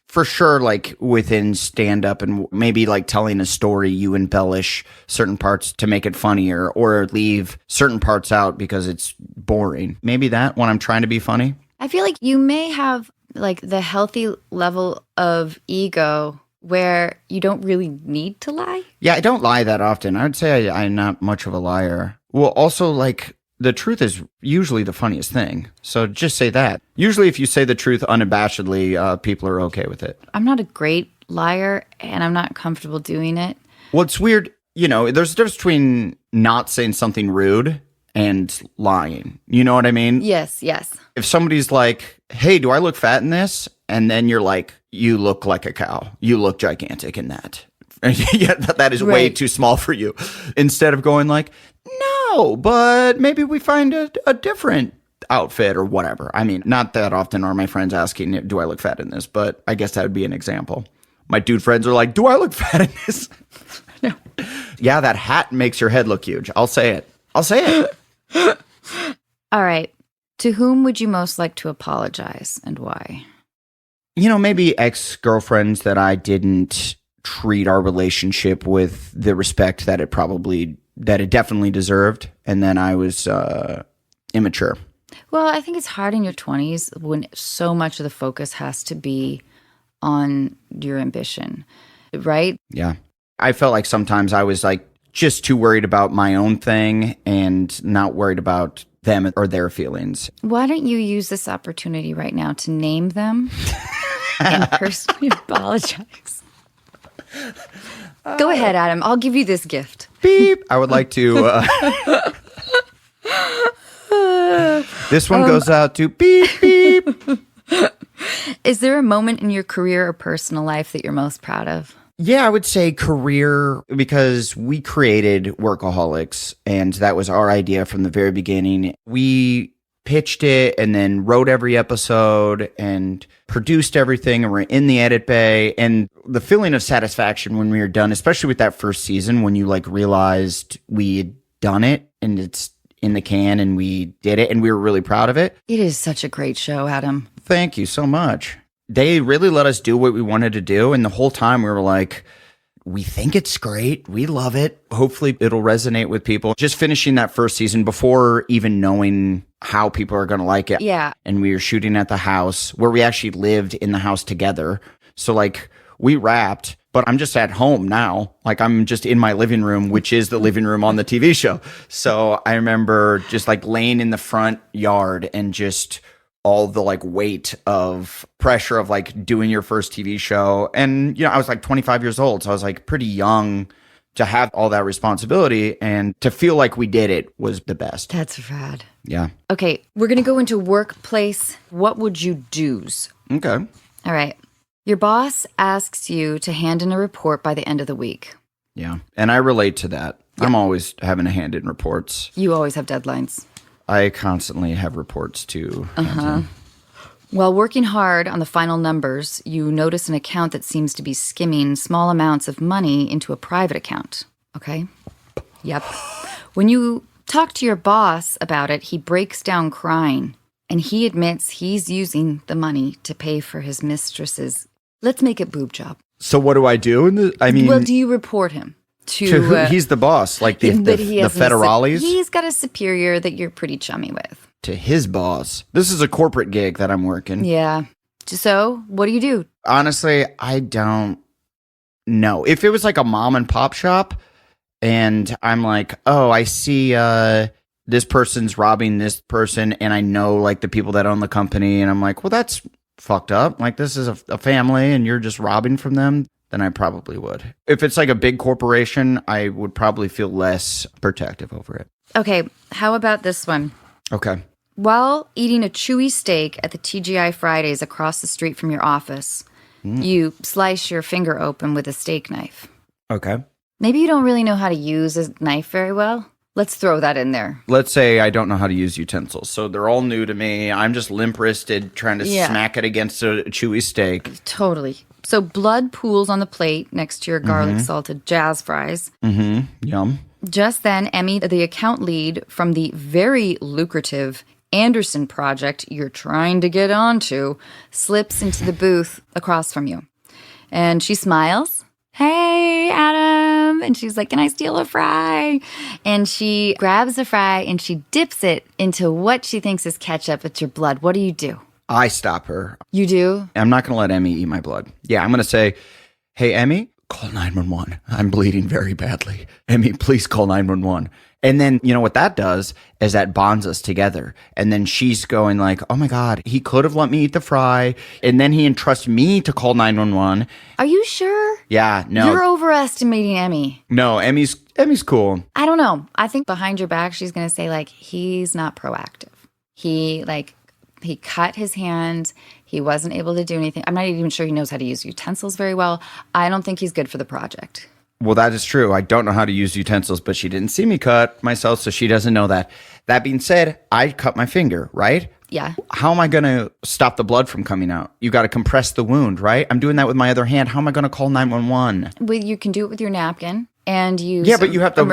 for sure, like within stand-up and maybe like telling a story, you embellish certain parts to make it funnier or leave certain parts out because it's boring. Maybe that when I'm trying to be funny. I feel like you may have like the healthy level of ego where you don't really need to lie. Yeah, I don't lie that often. I would say I'm not much of a liar. Well, also like... the truth is usually the funniest thing. So just say that. Usually if you say the truth unabashedly, people are okay with it. I'm not a great liar and I'm not comfortable doing it. Well, it's weird. there's a difference between not saying something rude and lying. You know what I mean? Yes. If somebody's like, hey, do I look fat in this? And then you're like, you look like a cow. You look gigantic in that. Yeah, that is way Right. too small for you. Instead of going like, no, but maybe we find a different outfit or whatever. I mean, not that often are my friends asking, do I look fat in this? But I guess that would be an example. My dude friends are like, do I look fat in this? No. Yeah, that hat makes your head look huge. I'll say it. All right. To whom would you most like to apologize and why? Maybe ex-girlfriends that I didn't treat our relationship with the respect that it definitely deserved. And then I was immature. Well, I think it's hard in your 20s when so much of the focus has to be on your ambition, right? Yeah. I felt like sometimes I was like just too worried about my own thing and not worried about them or their feelings. Why don't you use this opportunity right now to name them and personally apologize? Go ahead, Adam. I'll give you this gift. Beep. I would like to. This one goes out to beep, beep. Is there a moment in your career or personal life that you're most proud of? Yeah, I would say career, because we created Workaholics, and that was our idea from the very beginning. We pitched it and then wrote every episode and produced everything, and we're in the edit bay. And the feeling of satisfaction when we were done, especially with that first season, when you like realized we had done it and it's in the can and we did it and we were really proud of it. It is such a great show, Adam. Thank you so much. They really let us do what we wanted to do. And the whole time we were like, we think it's great. We love it. Hopefully it'll resonate with people. Just finishing that first season before even knowing how people are going to like it. Yeah. And we were shooting at the house where we actually lived in the house together. So like we wrapped, but I'm just at home now. Like I'm just in my living room, which is the living room on the TV show. So I remember just like laying in the front yard and just all the like weight of pressure of like doing your first TV show. And, I was like 25 years old. So I was like pretty young to have all that responsibility, and to feel like we did it was the best. That's rad. Yeah. Okay, we're going to go into workplace. What would you do's? Okay. All right. Your boss asks you to hand in a report by the end of the week. Yeah. And I relate to that. Yeah. I'm always having to hand in reports. You always have deadlines. I constantly have reports to hand in. While working hard on the final numbers, you notice an account that seems to be skimming small amounts of money into a private account. Okay? Yep. When you talk to your boss about it, he breaks down crying, and he admits he's using the money to pay for his mistress's, let's make it boob job. So what do I do? Well, do you report him? To who? He's the boss, like the federales? He's got a superior that you're pretty chummy with. To his boss. This is a corporate gig that I'm working. Yeah. So, what do you do? Honestly, I don't know. If it was like a mom and pop shop and I'm like, oh, I see this person's robbing this person and I know like the people that own the company, and I'm like, well, that's fucked up. Like this is a family and you're just robbing from them, then I probably would. If it's like a big corporation, I would probably feel less protective over it. Okay, how about this one? Okay. While eating a chewy steak at the TGI Fridays across the street from your office, you slice your finger open with a steak knife. Okay. Maybe you don't really know how to use a knife very well. Let's throw that in there. Let's say I don't know how to use utensils. So they're all new to me. I'm just limp-wristed trying to smack it against a chewy steak. Totally. So blood pools on the plate next to your garlic salted jazz fries. Yum. Just then, Emmy, the account lead from the very lucrative Anderson project you're trying to get onto, slips into the booth across from you. And she smiles. Hey, Adam. And she's like, can I steal a fry? And she grabs the fry and she dips it into what she thinks is ketchup. It's your blood. What do you do? I stop her. You do? I'm not going to let Emmy eat my blood. Yeah, I'm going to say, hey, Emmy, call 911. I'm bleeding very badly. Emmy, please call 911. And then, you know what that does is that bonds us together. And then she's going like, oh my God, he could have let me eat the fry. And then he entrusts me to call 911. Are you sure? Yeah, no. You're overestimating Emmy. No, Emmy's cool. I don't know. I think behind your back, she's going to say, like, he's not proactive. He cut his hand. He wasn't able to do anything. I'm not even sure he knows how to use utensils very well. I don't think he's good for the project. Well, that is true. I don't know how to use utensils, but she didn't see me cut myself, so she doesn't know that. That being said, I cut my finger, right? Yeah. How am I going to stop the blood from coming out? You got to compress the wound, right? I'm doing that with my other hand. How am I going to call 911? Well, you can do it with your napkin and use but you have to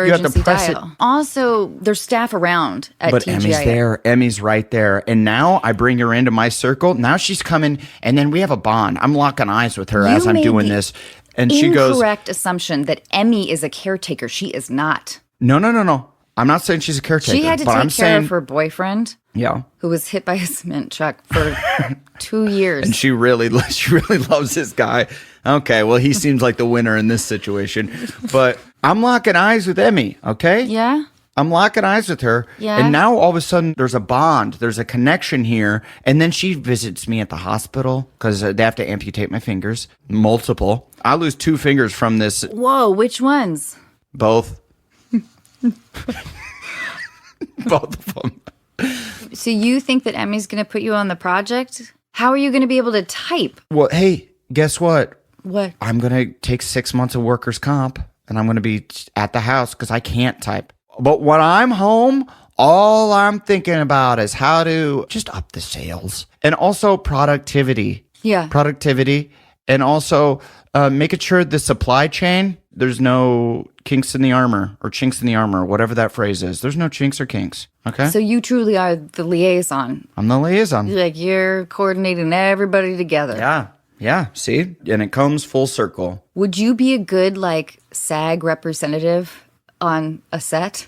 press dial. Also, there's staff around at But TGIF. Emmy's there. Emmy's right there. And now I bring her into my circle. Now she's coming, and then we have a bond. I'm locking eyes with her as I'm doing this. And she goes, incorrect assumption that Emmy is a caretaker. She is not. No. I'm not saying she's a caretaker. She had to take care of her boyfriend. Yeah. Who was hit by a cement truck for 2 years. And she really loves this guy. Okay, well, he seems like the winner in this situation. But I'm locking eyes with Emmy, okay? Yeah? I'm locking eyes with her. Yeah. And now all of a sudden there's a bond. There's a connection here. And then she visits me at the hospital because they have to amputate my fingers. Multiple. I lose 2 fingers from this. Whoa, which ones? Both. Both of them. So you think that Emmy's going to put you on the project? How are you going to be able to type? Well, hey, guess what? What? I'm going to take 6 months of workers' comp and I'm going to be at the house because I can't type. But when I'm home, all I'm thinking about is how to just up the sales and also productivity. Yeah. Productivity. And also making sure the supply chain, there's no kinks in the armor or chinks in the armor, whatever that phrase is. There's no chinks or kinks. Okay. So you truly are the liaison. I'm the liaison. Like you're coordinating everybody together. Yeah. Yeah. See? And it comes full circle. Would you be a good like SAG representative on a set?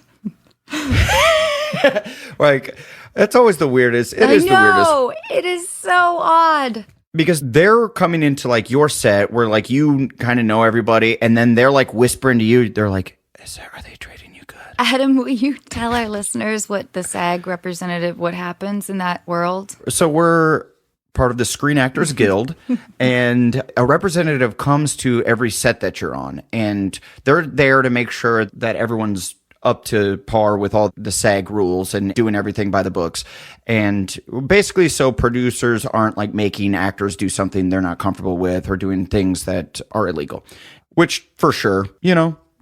Like, that's always the weirdest. It is the weirdest. No, it is so odd. Because they're coming into like your set where like you kind of know everybody, and then they're like whispering to you. They're like, are they treating you good? Adam, will you tell our listeners what the SAG representative, what happens in that world? So we're part of the Screen Actors Guild, and a representative comes to every set that you're on, and they're there to make sure that everyone's up to par with all the SAG rules and doing everything by the books. And basically, so producers aren't like making actors do something they're not comfortable with or doing things that are illegal, which for sure,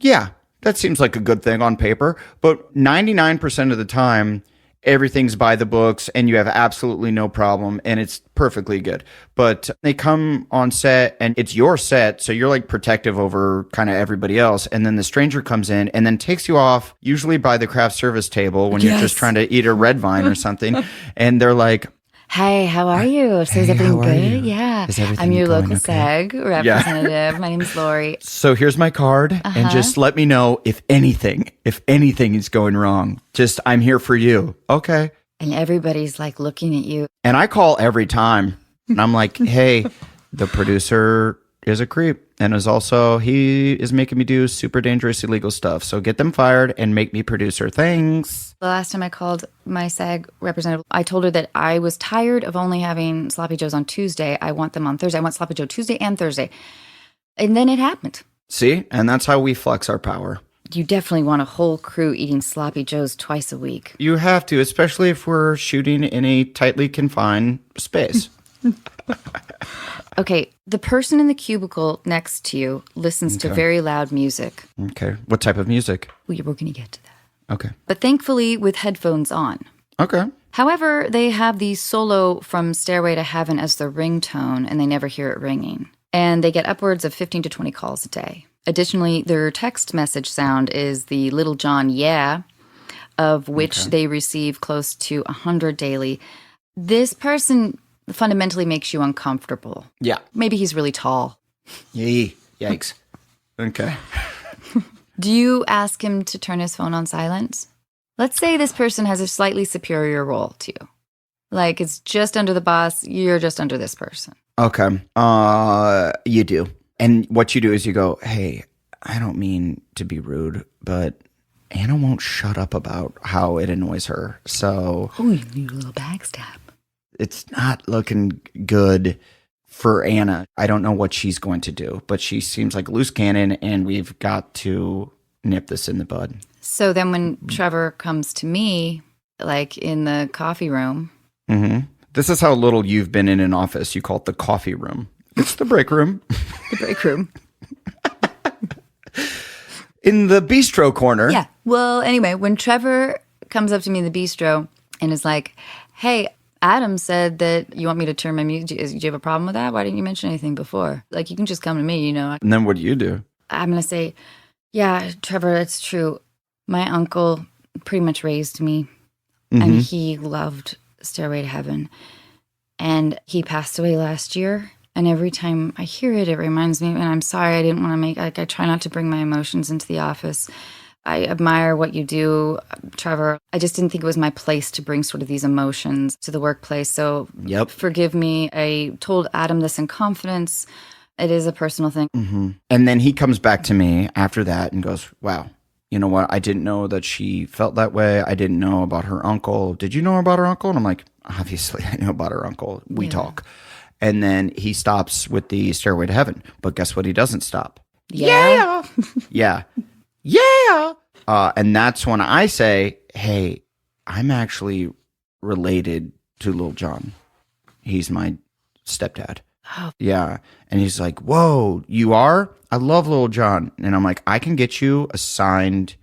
yeah, that seems like a good thing on paper. But 99% of the time, everything's by the books and you have absolutely no problem and it's perfectly good. But they come on set and it's your set, so you're like protective over kind of everybody else. And then the stranger comes in and then takes you off, usually by the craft service table when you're just trying to eat a red vine or something. And they're like, Hey, how are you? So is everything good? Yeah. I'm your local SAG representative. My name is Lori. So here's my card, and just let me know if anything is going wrong. Just, I'm here for you. Okay. And everybody's like looking at you. And I call every time. And I'm like, hey, the producer is a creep. And he is making me do super dangerous illegal stuff. So get them fired and make me producer. Thanks. The last time I called my SAG representative, I told her that I was tired of only having Sloppy Joes on Tuesday. I want them on Thursday. I want Sloppy Joe Tuesday and Thursday. And then it happened. See? And that's how we flex our power. You definitely want a whole crew eating Sloppy Joes twice a week. You have to, especially if we're shooting in a tightly confined space. Okay, the person in the cubicle next to you listens to very loud music. Okay. What type of music? We're going to get to that. Okay. But thankfully with headphones on. Okay. However, they have the solo from Stairway to Heaven as their ringtone, and they never hear it ringing. And they get upwards of 15 to 20 calls a day. Additionally, their text message sound is the Little John Yeah, of which they receive close to 100 daily. This person fundamentally makes you uncomfortable. Yeah. Maybe he's really tall. Yikes. Okay. Do you ask him to turn his phone on silent? Let's say this person has a slightly superior role to you. Like it's just under the boss, you're just under this person. Okay. You do. And what you do is you go, hey, I don't mean to be rude, but Anna won't shut up about how it annoys her. So Oh, you need a little backstab. it's not looking good for Anna. I don't know what she's going to do, but she seems like a loose cannon, and we've got to nip this in the bud. So then when Trevor comes to me, like in the coffee room. Mm-hmm. This is how little you've been in an office. You call it the coffee room. It's the break room. The break room. In the bistro corner. Yeah. Well, anyway, when Trevor comes up to me in the bistro and is like, hey, Adam said that you want me to turn my music. Do you have a problem with that? Why didn't you mention anything before? Like, you can just come to me, you know. And then what do? I'm going to say, yeah, Trevor, that's true. My uncle pretty much raised me, and he loved Stairway to Heaven. And he passed away last year. And every time I hear it, it reminds me, and I'm sorry, I didn't want to make, like, I try not to bring my emotions into the office. I admire what you do, Trevor. I just didn't think it was my place to bring sort of these emotions to the workplace. So forgive me. I told Adam this in confidence. It is a personal thing. Mm-hmm. And then he comes back to me after that and goes, wow, you know what? I didn't know that she felt that way. I didn't know about her uncle. Did you know about her uncle? And I'm like, obviously I know about her uncle. We talk. And then he stops with the Stairway to Heaven. But guess what? He doesn't stop. Yeah. Yeah. Yeah. And that's when I say, hey, I'm actually related to Lil Jon. He's my stepdad. Oh. Yeah. And he's like, whoa, you are? I love Lil Jon. And I'm like, I can get you a signed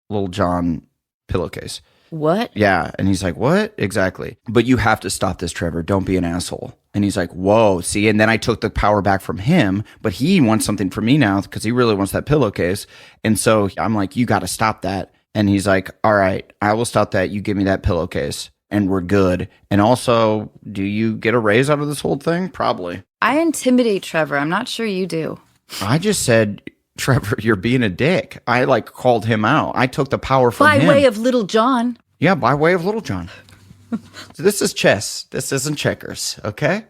Lil Jon pillowcase. What? Yeah. And he's like, what? Exactly. But you have to stop this, Trevor. Don't be an asshole. And he's like, whoa, see? And then I took the power back from him, but he wants something from me now because he really wants that pillowcase. And so I'm like, you got to stop that. And he's like, all right, I will stop that. You give me that pillowcase and we're good. And also, do you get a raise out of this whole thing? Probably. I intimidate Trevor. I'm not sure you do. I just said, Trevor, you're being a dick. I like called him out. I took the power from him. By way of Little John. Yeah, by way of Little Jon. So this is chess. This isn't checkers, okay?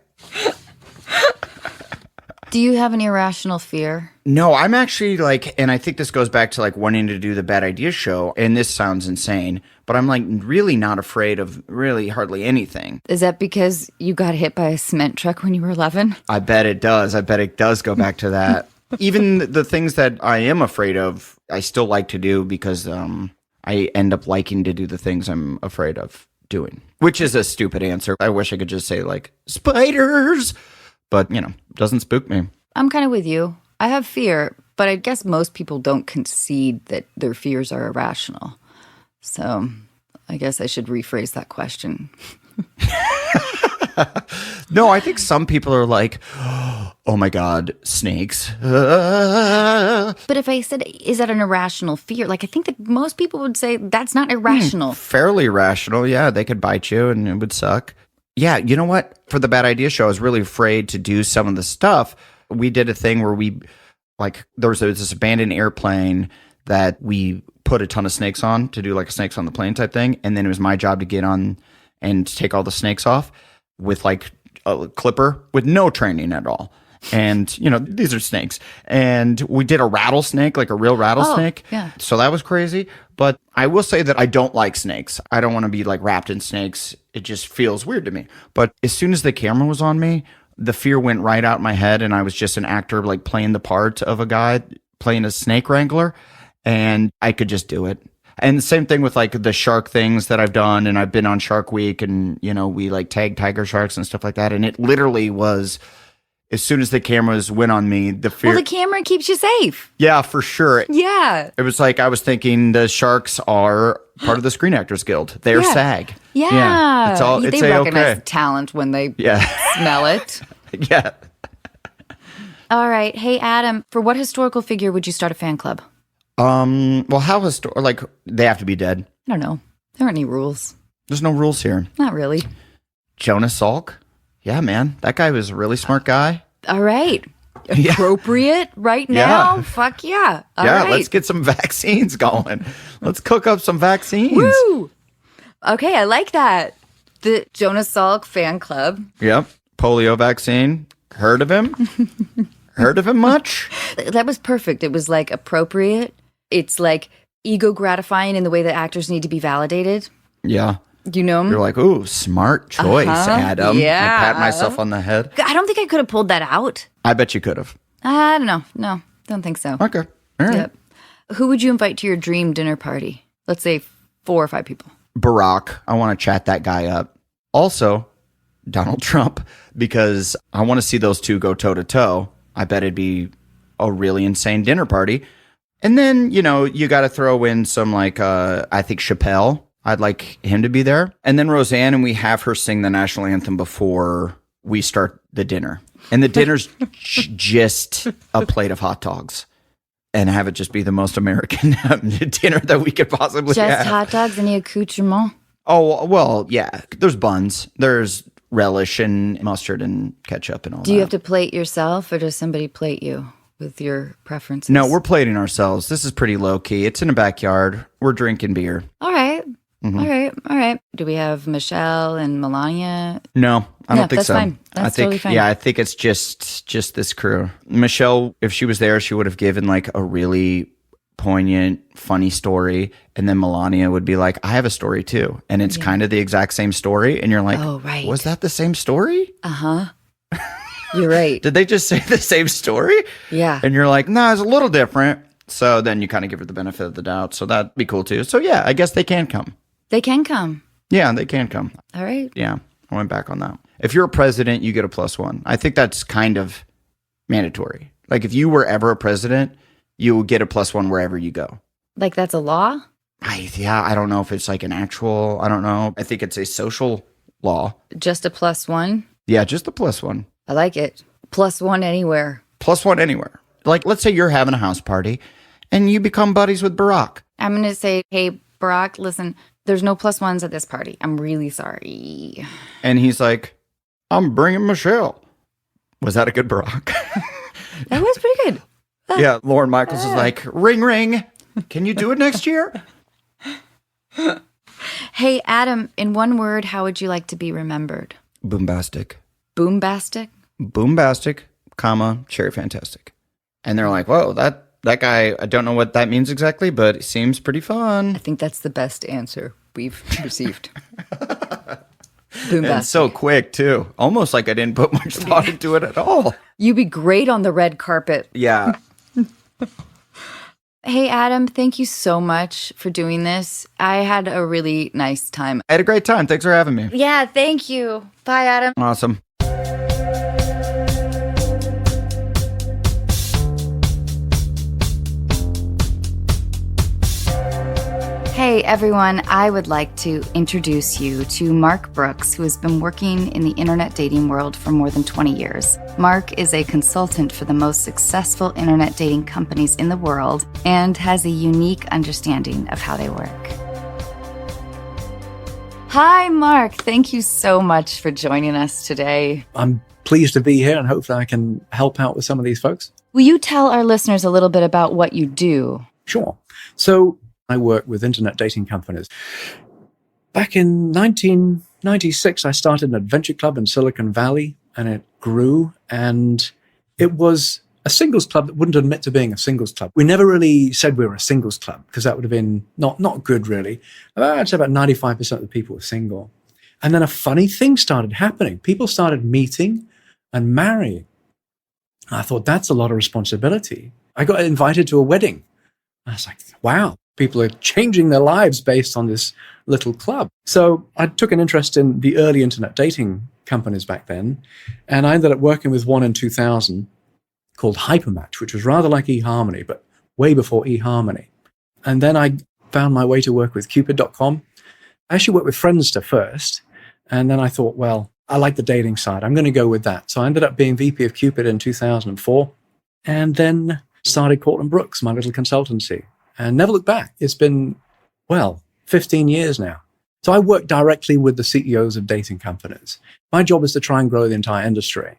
Do you have an irrational fear? No, I'm actually like, and I think this goes back to like wanting to do the Bad Ideas show, and this sounds insane, but I'm like really not afraid of really hardly anything. Is that because you got hit by a cement truck when you were 11? I bet it does. I bet it does go back to that. Even the things that I am afraid of, I still like to do because I end up liking to do the things I'm afraid of doing, which is a stupid answer. I wish I could just say like spiders, but you know, doesn't spook me. I'm kind of with you. I have fear, but I guess most people don't concede that their fears are irrational. So I guess I should rephrase that question. No, I think some people are like, oh my God, snakes. But if I said, is that an irrational fear? Like, I think that most people would say that's not irrational. Fairly rational. Yeah, they could bite you and it would suck. Yeah, you know what? For the Bad Idea show, I was really afraid to do some of the stuff. We did a thing where we, like, there was this abandoned airplane that we put a ton of snakes on to do like a snakes on the plane type thing. And then it was my job to get on and take all the snakes off with like a clipper with no training at all. And, you know, these are snakes. And we did a rattlesnake, like a real rattlesnake. Oh, yeah. So that was crazy. But I will say that I don't like snakes. I don't want to be like wrapped in snakes. It just feels weird to me. But as soon as the camera was on me, the fear went right out my head. And I was just an actor like playing the part of a guy playing a snake wrangler. And I could just do it. And the same thing with like the shark things that I've done. And I've been on Shark Week and, you know, we like tag tiger sharks and stuff like that. And it literally was, as soon as the cameras went on me, the fear. Well, the camera keeps you safe. Yeah, for sure. Yeah. It was like I was thinking the sharks are part of the Screen Actors Guild. They're SAG. Yeah. It's all, they it's recognize okay. talent when they Yeah. smell it. Yeah. All right. Hey, Adam, for what historical figure would you start a fan club? Well, how like they have to be dead. I don't know. There aren't any rules. There's no rules here. Not really. Jonas Salk. Yeah, man. That guy was a really smart guy. All right. Yeah. Appropriate right Yeah. now? Fuck yeah. All yeah, right. let's get some vaccines going. Let's cook up some vaccines. Woo! Okay, I like that. The Jonas Salk fan club. Yep. Polio vaccine. Heard of him? Heard of him much? That was perfect. It was like appropriate. It's like ego gratifying in the way that actors need to be validated. Yeah. You know? You're like, ooh, smart choice, Adam. Yeah. I pat myself on the head. I don't think I could have pulled that out. I bet you could have. I don't know. No, don't think so. Okay. All right. Yep. Who would you invite to your dream dinner party? Let's say 4 or 5 people. Barack. I want to chat that guy up. Also, Donald Trump, because I want to see those two go toe to toe. I bet it'd be a really insane dinner party. And then, you know, you got to throw in some I think Chappelle. I'd like him to be there. And then Roseanne, and we have her sing the national anthem before we start the dinner. And the dinner's just a plate of hot dogs. And have it just be the most American dinner that we could possibly have. Just hot dogs, any accoutrement? Oh, well, yeah. There's buns. There's relish and mustard and ketchup and all that. Do you have to plate yourself or does somebody plate you with your preferences? No, we're plating ourselves. This is pretty low key. It's in a backyard. We're drinking beer. All right. Mm-hmm. All right. Do we have Michelle and Melania? No, I don't think that's so. fine. That's I think, totally fine. Yeah, I think it's just this crew. Michelle, if she was there, she would have given like a really poignant, funny story. And then Melania would be like, I have a story too. And it's kind of the exact same story. And you're like, Oh, right. Was that the same story? Uh-huh. You're right. Did they just say the same story? Yeah. And you're like, no, it's a little different. So then you kind of give her the benefit of the doubt. So that'd be cool too. So yeah, I guess they can come. They can come. Yeah, they can come. All right. Yeah, I went back on that. If you're a president, you get a +1. I think that's kind of mandatory. Like if you were ever a president, you will get a +1 wherever you go. Like that's a law? I don't know if it's like an actual, I don't know. I think it's a social law. Just a +1? Yeah, just a +1. I like it. +1 anywhere. +1 anywhere. Like let's say you're having a house party and you become buddies with Barack. I'm going to say, hey, Barack, listen, there's no +1s at this party. I'm really sorry. And he's like, I'm bringing Michelle. Was that a good Barack? That was pretty good. Yeah, Lauren Michaels is like, ring, ring. Can you do it next year? Hey, Adam, in one word, how would you like to be remembered? Boombastic. Boombastic? Boombastic, comma, cherry fantastic. And they're like, whoa, that guy, I don't know what that means exactly, but it seems pretty fun. I think that's the best answer we've received. And Boombastic. so quick, too. Almost like I didn't put much thought into it at all. You'd be great on the red carpet. Yeah. Hey, Adam, thank you so much for doing this. I had a really nice time. I had a great time. Thanks for having me. Yeah, thank you. Bye, Adam. Awesome. Hey everyone, I would like to introduce you to Mark Brooks, who has been working in the internet dating world for more than 20 years. Mark is a consultant for the most successful internet dating companies in the world and has a unique understanding of how they work. Hi, Mark. Thank you so much for joining us today. I'm pleased to be here and hopefully I can help out with some of these folks. Will you tell our listeners a little bit about what you do? Sure. So I work with internet dating companies. Back in 1996, I started an adventure club in Silicon Valley, and it grew, and it was a singles club that wouldn't admit to being a singles club. We never really said we were a singles club, because that would have been not good, really. I'd say about 95% of the people were single. And then a funny thing started happening. People started meeting and marrying. I thought, that's a lot of responsibility. I got invited to a wedding. I was like, wow. People are changing their lives based on this little club. So I took an interest in the early internet dating companies back then, and I ended up working with one in 2000 called Hypermatch, which was rather like eHarmony, but way before eHarmony. And then I found my way to work with Cupid.com. I actually worked with Friendster first, and then I thought, well, I like the dating side. I'm going to go with that. So I ended up being VP of Cupid in 2004, and then started Cortland Brooks, my little consultancy. And never looked back. It's been, 15 years now. So I work directly with the CEOs of dating companies. My job is to try and grow the entire industry.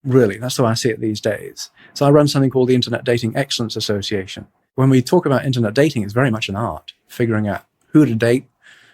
Really, that's the way I see it these days. So I run something called the Internet Dating Excellence Association. When we talk about internet dating, it's very much an art, figuring out who to date,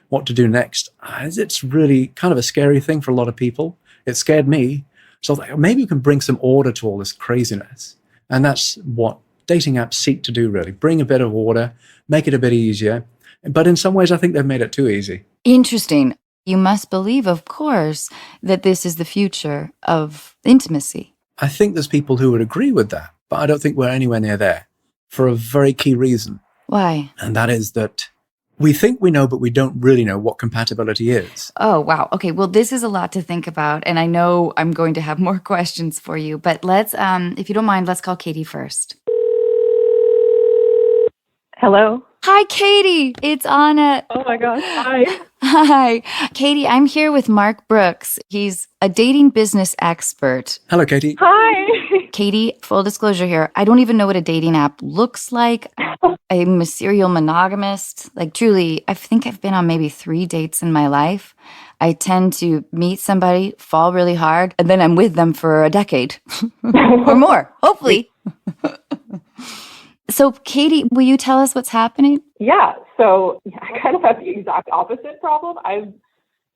what to do next. It's really kind of a scary thing for a lot of people. It scared me. So I thought, maybe we can bring some order to all this craziness. And that's what dating apps seek to do, really. Bring a bit of order, make it a bit easier. But in some ways, I think they've made it too easy. Interesting. You must believe, of course, that this is the future of intimacy. I think there's people who would agree with that, but I don't think we're anywhere near there for a very key reason. Why? And that is that we think we know, but we don't really know what compatibility is. Oh, wow. Okay, well, this is a lot to think about, and I know I'm going to have more questions for you, but let's, if you don't mind, let's call Katie first. Hello. Hi, Katie. It's Anna. Oh my gosh. Hi. Hi. Katie, I'm here with Mark Brooks. He's a dating business expert. Hello, Katie. Hi. Katie, full disclosure here, I don't even know what a dating app looks like. I'm a serial monogamist. Like, truly, I think I've been on maybe 3 dates in my life. I tend to meet somebody, fall really hard, and then I'm with them for a decade or more, hopefully. So, Katie, will you tell us what's happening? Yeah, so I kind of have the exact opposite problem. I'm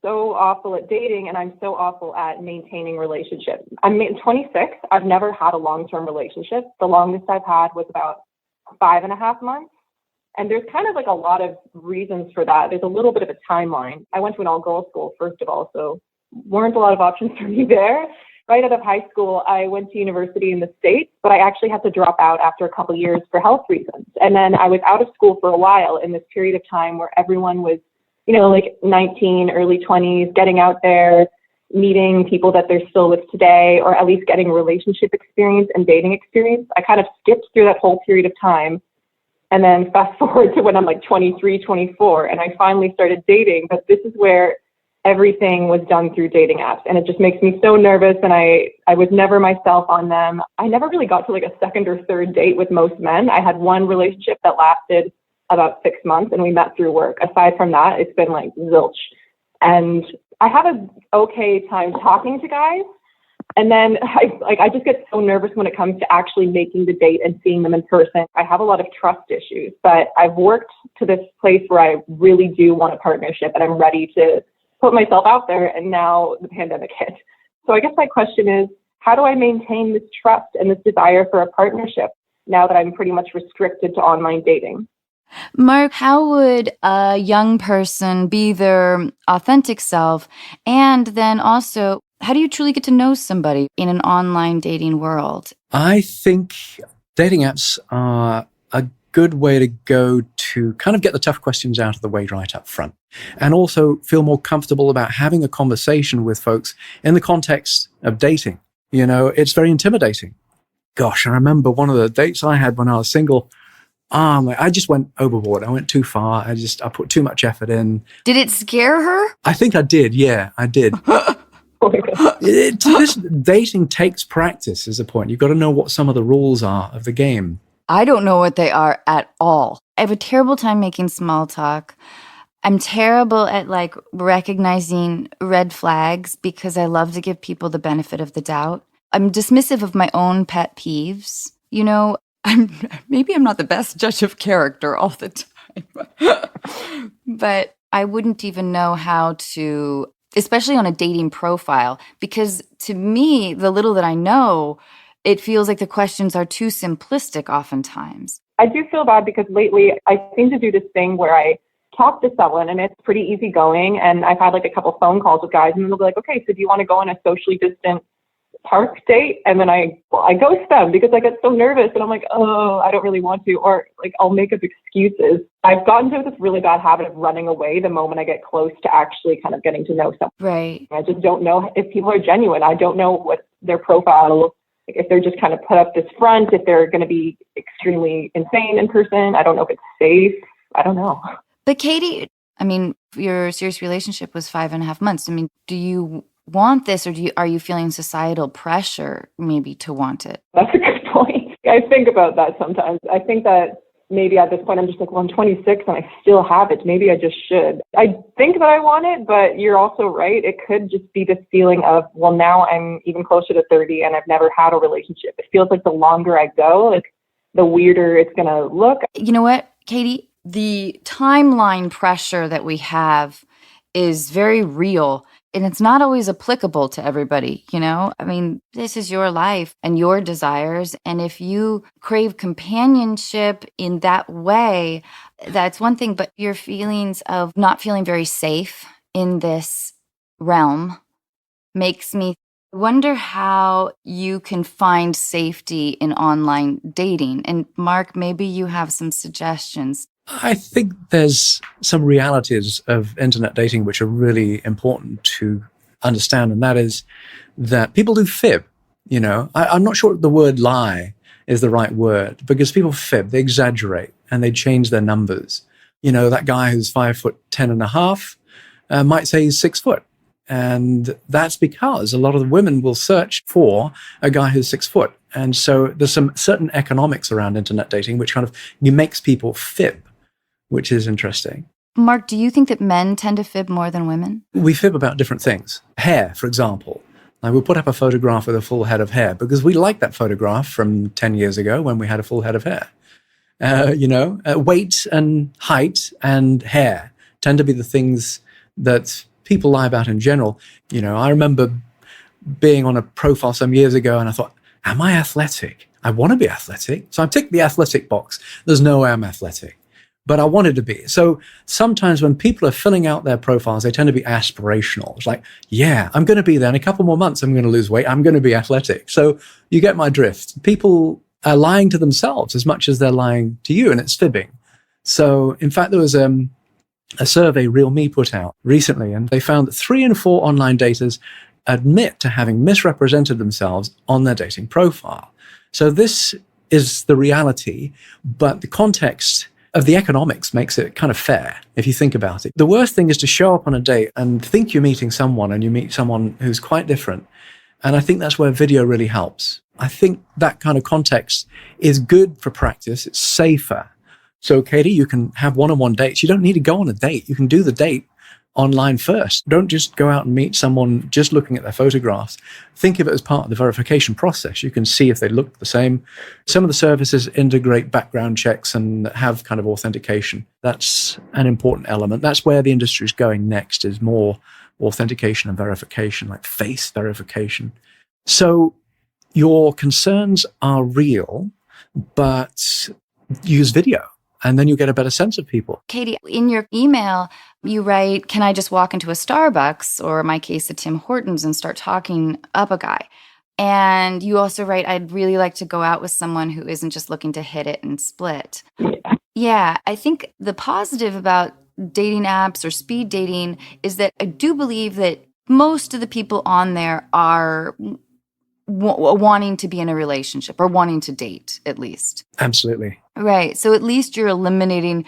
so awful at dating, and I'm so awful at maintaining relationships. I'm 26. I've never had a long-term relationship. The longest I've had was about 5.5 months. And there's kind of like a lot of reasons for that. There's a little bit of a timeline. I went to an all-girls school, first of all, so weren't a lot of options for me there. Right out of high school, I went to university in the States, but I actually had to drop out after a couple years for health reasons. And then I was out of school for a while in this period of time where everyone was, like 19, early 20s, getting out there, meeting people that they're still with today, or at least getting relationship experience and dating experience. I kind of skipped through that whole period of time. And then fast forward to when I'm like 23, 24, and I finally started dating. But this is where everything was done through dating apps. And it just makes me so nervous. And I was never myself on them. I never really got to like a second or third date with most men. I had one relationship that lasted about 6 months, and we met through work. Aside from that, it's been like zilch. And I have an okay time talking to guys. And then I just get so nervous when it comes to actually making the date and seeing them in person. I have a lot of trust issues, but I've worked to this place where I really do want a partnership, and I'm ready to put myself out there, and now the pandemic hit. So I guess my question is, how do I maintain this trust and this desire for a partnership now that I'm pretty much restricted to online dating? Mark, how would a young person be their authentic self? And then also, how do you truly get to know somebody in an online dating world? I think dating apps are a good way to go to kind of get the tough questions out of the way right up front, and also feel more comfortable about having a conversation with folks in the context of dating. It's very intimidating. Gosh, I remember one of the dates I had when I was single. I just went overboard. I went too far. I put too much effort in. Did it scare her? I think I did. Yeah, I did. This dating takes practice is the point. You've got to know what some of the rules are of the game. I don't know what they are at all. I have a terrible time making small talk. I'm terrible at recognizing red flags because I love to give people the benefit of the doubt. I'm dismissive of my own pet peeves. Maybe I'm not the best judge of character all the time, but I wouldn't even know how to, especially on a dating profile, because to me, the little that I know, it feels like the questions are too simplistic oftentimes. I do feel bad because lately I seem to do this thing where I talk to someone and it's pretty easygoing, and I've had like a couple phone calls with guys, and they'll be like, okay, so do you want to go on a socially distant park date? And then I ghost them because I get so nervous, and I'm like, oh, I don't really want to, or like I'll make up excuses. I've gotten into this really bad habit of running away the moment I get close to actually kind of getting to know someone. Right. I just don't know if people are genuine. I don't know what their profile, if they're just kind of put up this front, if they're going to be extremely insane in person. I don't know if it's safe. I don't know. But Katie, your serious relationship was 5.5 months. Do you want this, or are you feeling societal pressure maybe to want it? That's a good point. I think about that sometimes. I think that maybe at this point I'm just like, well, I'm 26 and I still have it. Maybe I just should. I think that I want it, but you're also right. It could just be this feeling of, well, now I'm even closer to 30 and I've never had a relationship. It feels like the longer I go, the weirder it's going to look. You know what, Katie? The timeline pressure that we have is very real. And it's not always applicable to everybody, you know? I mean, this is your life and your desires. And if you crave companionship in that way, that's one thing. But your feelings of not feeling very safe in this realm makes me wonder how you can find safety in online dating. And Mark, maybe you have some suggestions. I think there's some realities of internet dating which are really important to understand, and that is that people do fib. You know, I'm not sure the word lie is the right word, because people fib, they exaggerate, and they change their numbers. You know, that guy who's 5'10.5" might say he's 6 foot. And that's because a lot of the women will search for a guy who's 6 foot. And so there's some certain economics around internet dating which kind of makes people fib, which is interesting. Mark, do you think that men tend to fib more than women? We fib about different things. Hair, for example. Like, we'll put up a photograph with a full head of hair because we like that photograph from 10 years ago when we had a full head of hair. Weight and height and hair tend to be the things that people lie about in general. You know, I remember being on a profile some years ago and I thought, am I athletic? I want to be athletic. So I ticked the athletic box. There's no way I'm athletic, but I wanted to be. So sometimes when people are filling out their profiles, they tend to be aspirational. It's like, yeah, I'm going to be there in a couple more months. I'm going to lose weight. I'm going to be athletic. So you get my drift. People are lying to themselves as much as they're lying to you, and it's fibbing. So in fact, there was a survey Real.me put out recently, and they found that 3 in 4 online daters admit to having misrepresented themselves on their dating profile. So this is the reality, but the context of the economics makes it kind of fair, if you think about it. The worst thing is to show up on a date and think you're meeting someone, and you meet someone who's quite different. And I think that's where video really helps. I think that kind of context is good for practice. It's safer. So, Katie, you can have one-on-one dates. You don't need to go on a date. You can do the date online first. Don't just go out and meet someone just looking at their photographs. Think of it as part of the verification process. You can see if they look the same. Some of the services integrate background checks and have kind of authentication. That's an important element. That's where the industry is going next, is more authentication and verification, like face verification. So your concerns are real, but use video, and then you get a better sense of people. Katie, in your email, you write, can I just walk into a Starbucks, or in my case, a Tim Hortons, and start talking up a guy? And you also write, I'd really like to go out with someone who isn't just looking to hit it and split. Yeah, I think the positive about dating apps or speed dating is that I do believe that most of the people on there are wanting to be in a relationship, or wanting to date, at least. Absolutely. Right. So at least you're eliminating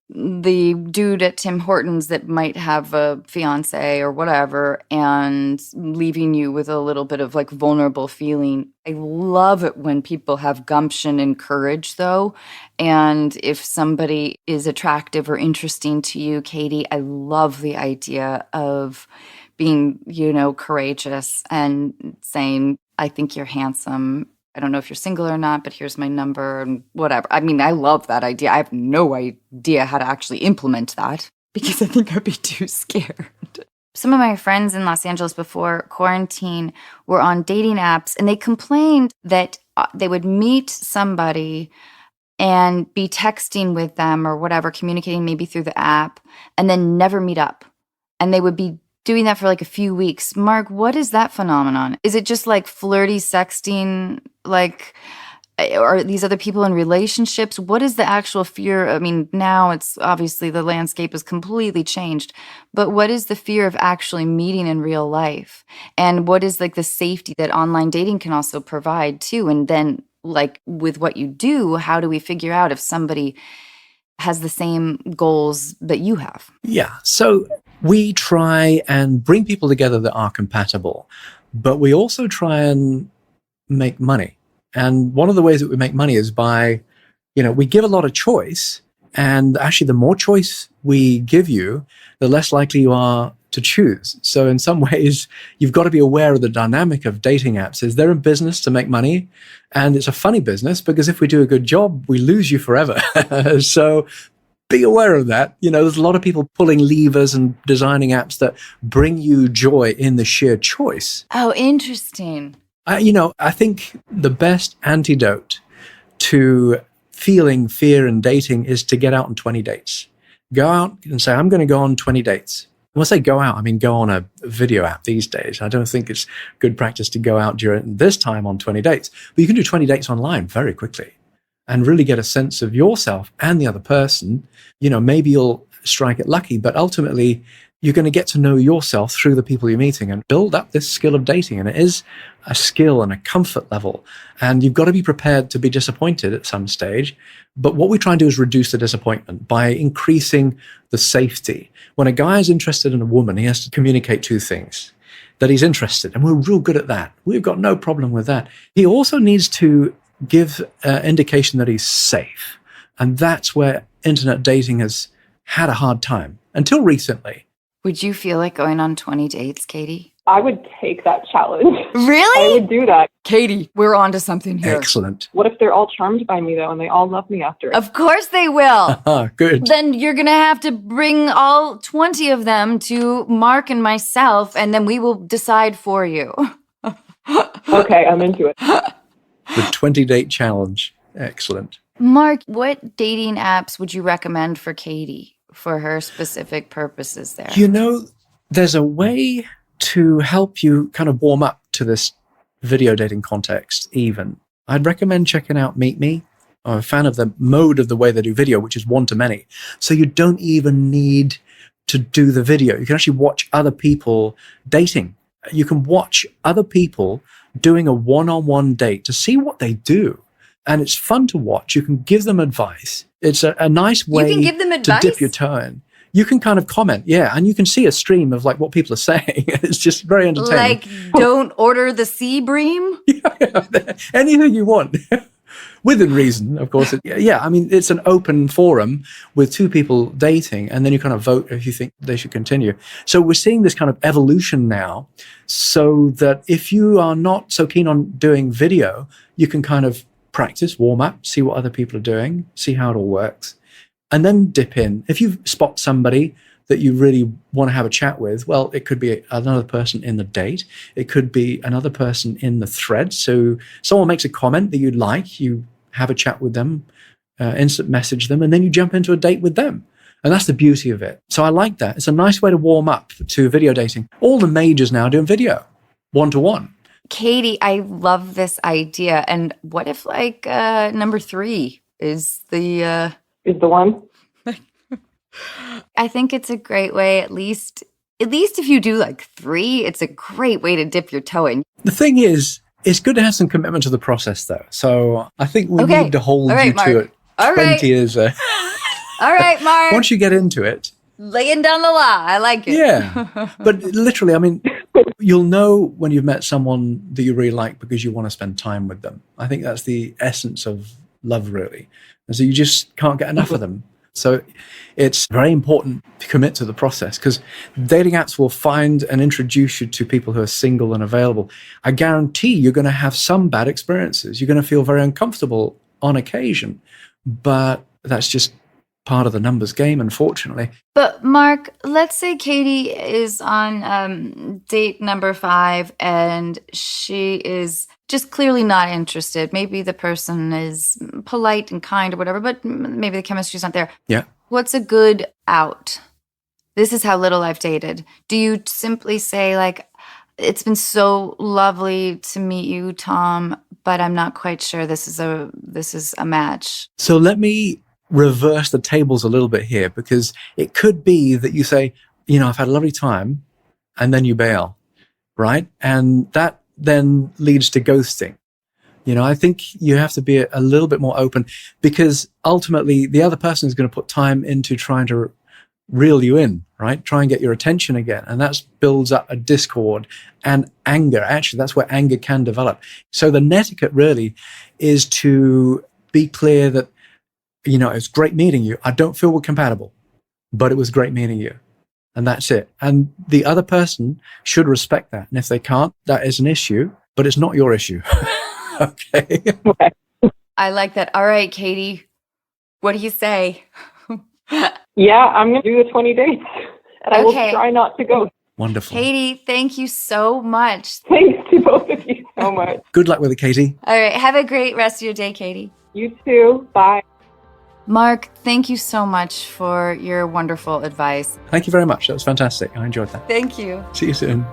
the dude at Tim Hortons that might have a fiance or whatever, and leaving you with a little bit of like vulnerable feeling. I love it when people have gumption and courage, though. And if somebody is attractive or interesting to you, Katie, I love the idea of being, courageous and saying, I think you're handsome. I don't know if you're single or not, but here's my number and whatever. I mean, I love that idea. I have no idea how to actually implement that because I think I'd be too scared. Some of my friends in Los Angeles before quarantine were on dating apps, and they complained that they would meet somebody and be texting with them or whatever, communicating maybe through the app, and then never meet up. And they would be doing that for like a few weeks. Mark, what is that phenomenon? Is it just like flirty sexting? Like, are these other people in relationships? What is the actual fear? I mean, now it's obviously the landscape has completely changed, but what is the fear of actually meeting in real life? And what is like the safety that online dating can also provide too? And then like with what you do, how do we figure out if somebody has the same goals that you have? Yeah. So we try and bring people together that are compatible, but we also try and make money. And one of the ways that we make money is by, we give a lot of choice, and actually the more choice we give you, the less likely you are to choose. So in some ways, you've got to be aware of the dynamic of dating apps. Is they're in business to make money, and it's a funny business because if we do a good job, we lose you forever. So be aware of that. There's a lot of people pulling levers and designing apps that bring you joy in the sheer choice. Oh, interesting. I think the best antidote to feeling fear in dating is to get out on 20 dates. Go out and say, I'm going to go on 20 dates. When I say go out, I mean go on a video app these days. I don't think it's good practice to go out during this time on 20 dates. But you can do 20 dates online very quickly and really get a sense of yourself and the other person. Maybe you'll strike it lucky, but ultimately you're going to get to know yourself through the people you're meeting and build up this skill of dating. And it is a skill and a comfort level. And you've got to be prepared to be disappointed at some stage. But what we try and do is reduce the disappointment by increasing the safety. When a guy is interested in a woman, he has to communicate two things: that he's interested, and we're real good at that. We've got no problem with that. He also needs to give indication that he's safe. And that's where internet dating has had a hard time until recently. Would you feel like going on 20 dates, Katie? I would take that challenge. Really? I would do that. Katie, we're on to something here. Excellent. What if they're all charmed by me, though, and they all love me after it? Of course they will. Good. Then you're going to have to bring all 20 of them to Mark and myself, and then we will decide for you. Okay, I'm into it. The 20-date challenge. Excellent. Mark, what dating apps would you recommend for Katie for her specific purposes there? There's a way to help you kind of warm up to this video dating context even. I'd recommend checking out Meet Me. I'm a fan of the mode of the way they do video, which is one-to-many. So you don't even need to do the video. You can actually watch other people dating. You can watch other people doing a one-on-one date to see what they do. And it's fun to watch. You can give them advice. It's a nice way You can give them to advice? dip your toe in. You can kind of comment, yeah, and you can see a stream of like what people are saying. It's just very entertaining. Like, don't order the sea bream? Anything you want. Within reason, of course. I mean, it's an open forum with two people dating, and then you kind of vote if you think they should continue. So we're seeing this kind of evolution now, so that if you are not so keen on doing video, you can kind of practice, warm up, see what other people are doing, see how it all works, and then dip in. If you spot somebody that you really want to have a chat with, well, it could be another person in the date. It could be another person in the thread. So someone makes a comment that you like, you have a chat with them, instant message them, and then you jump into a date with them. And that's the beauty of it. So I like that. It's a nice way to warm up to video dating. All the majors now are doing video, one-to-one. Katie, I love this idea. And what if like number 3 is the... Is the one? I think it's a great way, at least if you do like 3, it's a great way to dip your toe in. The thing is, it's good to have some commitment to the process, though. So I think we need to hold All right, you Mark. to it. All 20 right. years. All right, Mark. Once you get into it. Laying down the law. I like it. Yeah. But literally, I mean, you'll know when you've met someone that you really like because you want to spend time with them. I think that's the essence of love, really. And so you just can't get enough of them. So it's very important to commit to the process, because dating apps will find and introduce you to people who are single and available. I guarantee you're going to have some bad experiences. You're going to feel very uncomfortable on occasion, but that's just part of the numbers game, unfortunately. But Mark, let's say Katie is on date number 5 and she is just clearly not interested. Maybe the person is polite and kind or whatever, but maybe the chemistry's not there. Yeah. What's a good out? This is how little I've dated. Do you simply say like, it's been so lovely to meet you, Tom, but I'm not quite sure this is a match? So let me reverse the tables a little bit here, because it could be that you say, I've had a lovely time, and then you bail, right? And that then leads to ghosting. I think you have to be a little bit more open, because ultimately the other person is going to put time into trying to reel you in, right? Try and get your attention again. And that builds up a discord and anger. Actually, that's where anger can develop. So the netiquette really is to be clear that, it's great meeting you. I don't feel we're compatible, but it was great meeting you. And that's it. And the other person should respect that. And if they can't, that is an issue, but it's not your issue. Okay. I like that. All right, Katie, what do you say? Yeah, I'm going to do the 20 dates. And I will Okay. try not to go. Wonderful. Katie, thank you so much. Thanks to both of you so much. Good luck with it, Katie. All right. Have a great rest of your day, Katie. You too. Bye. Mark, thank you so much for your wonderful advice. Thank you very much. That was fantastic. I enjoyed that. Thank you. See you soon.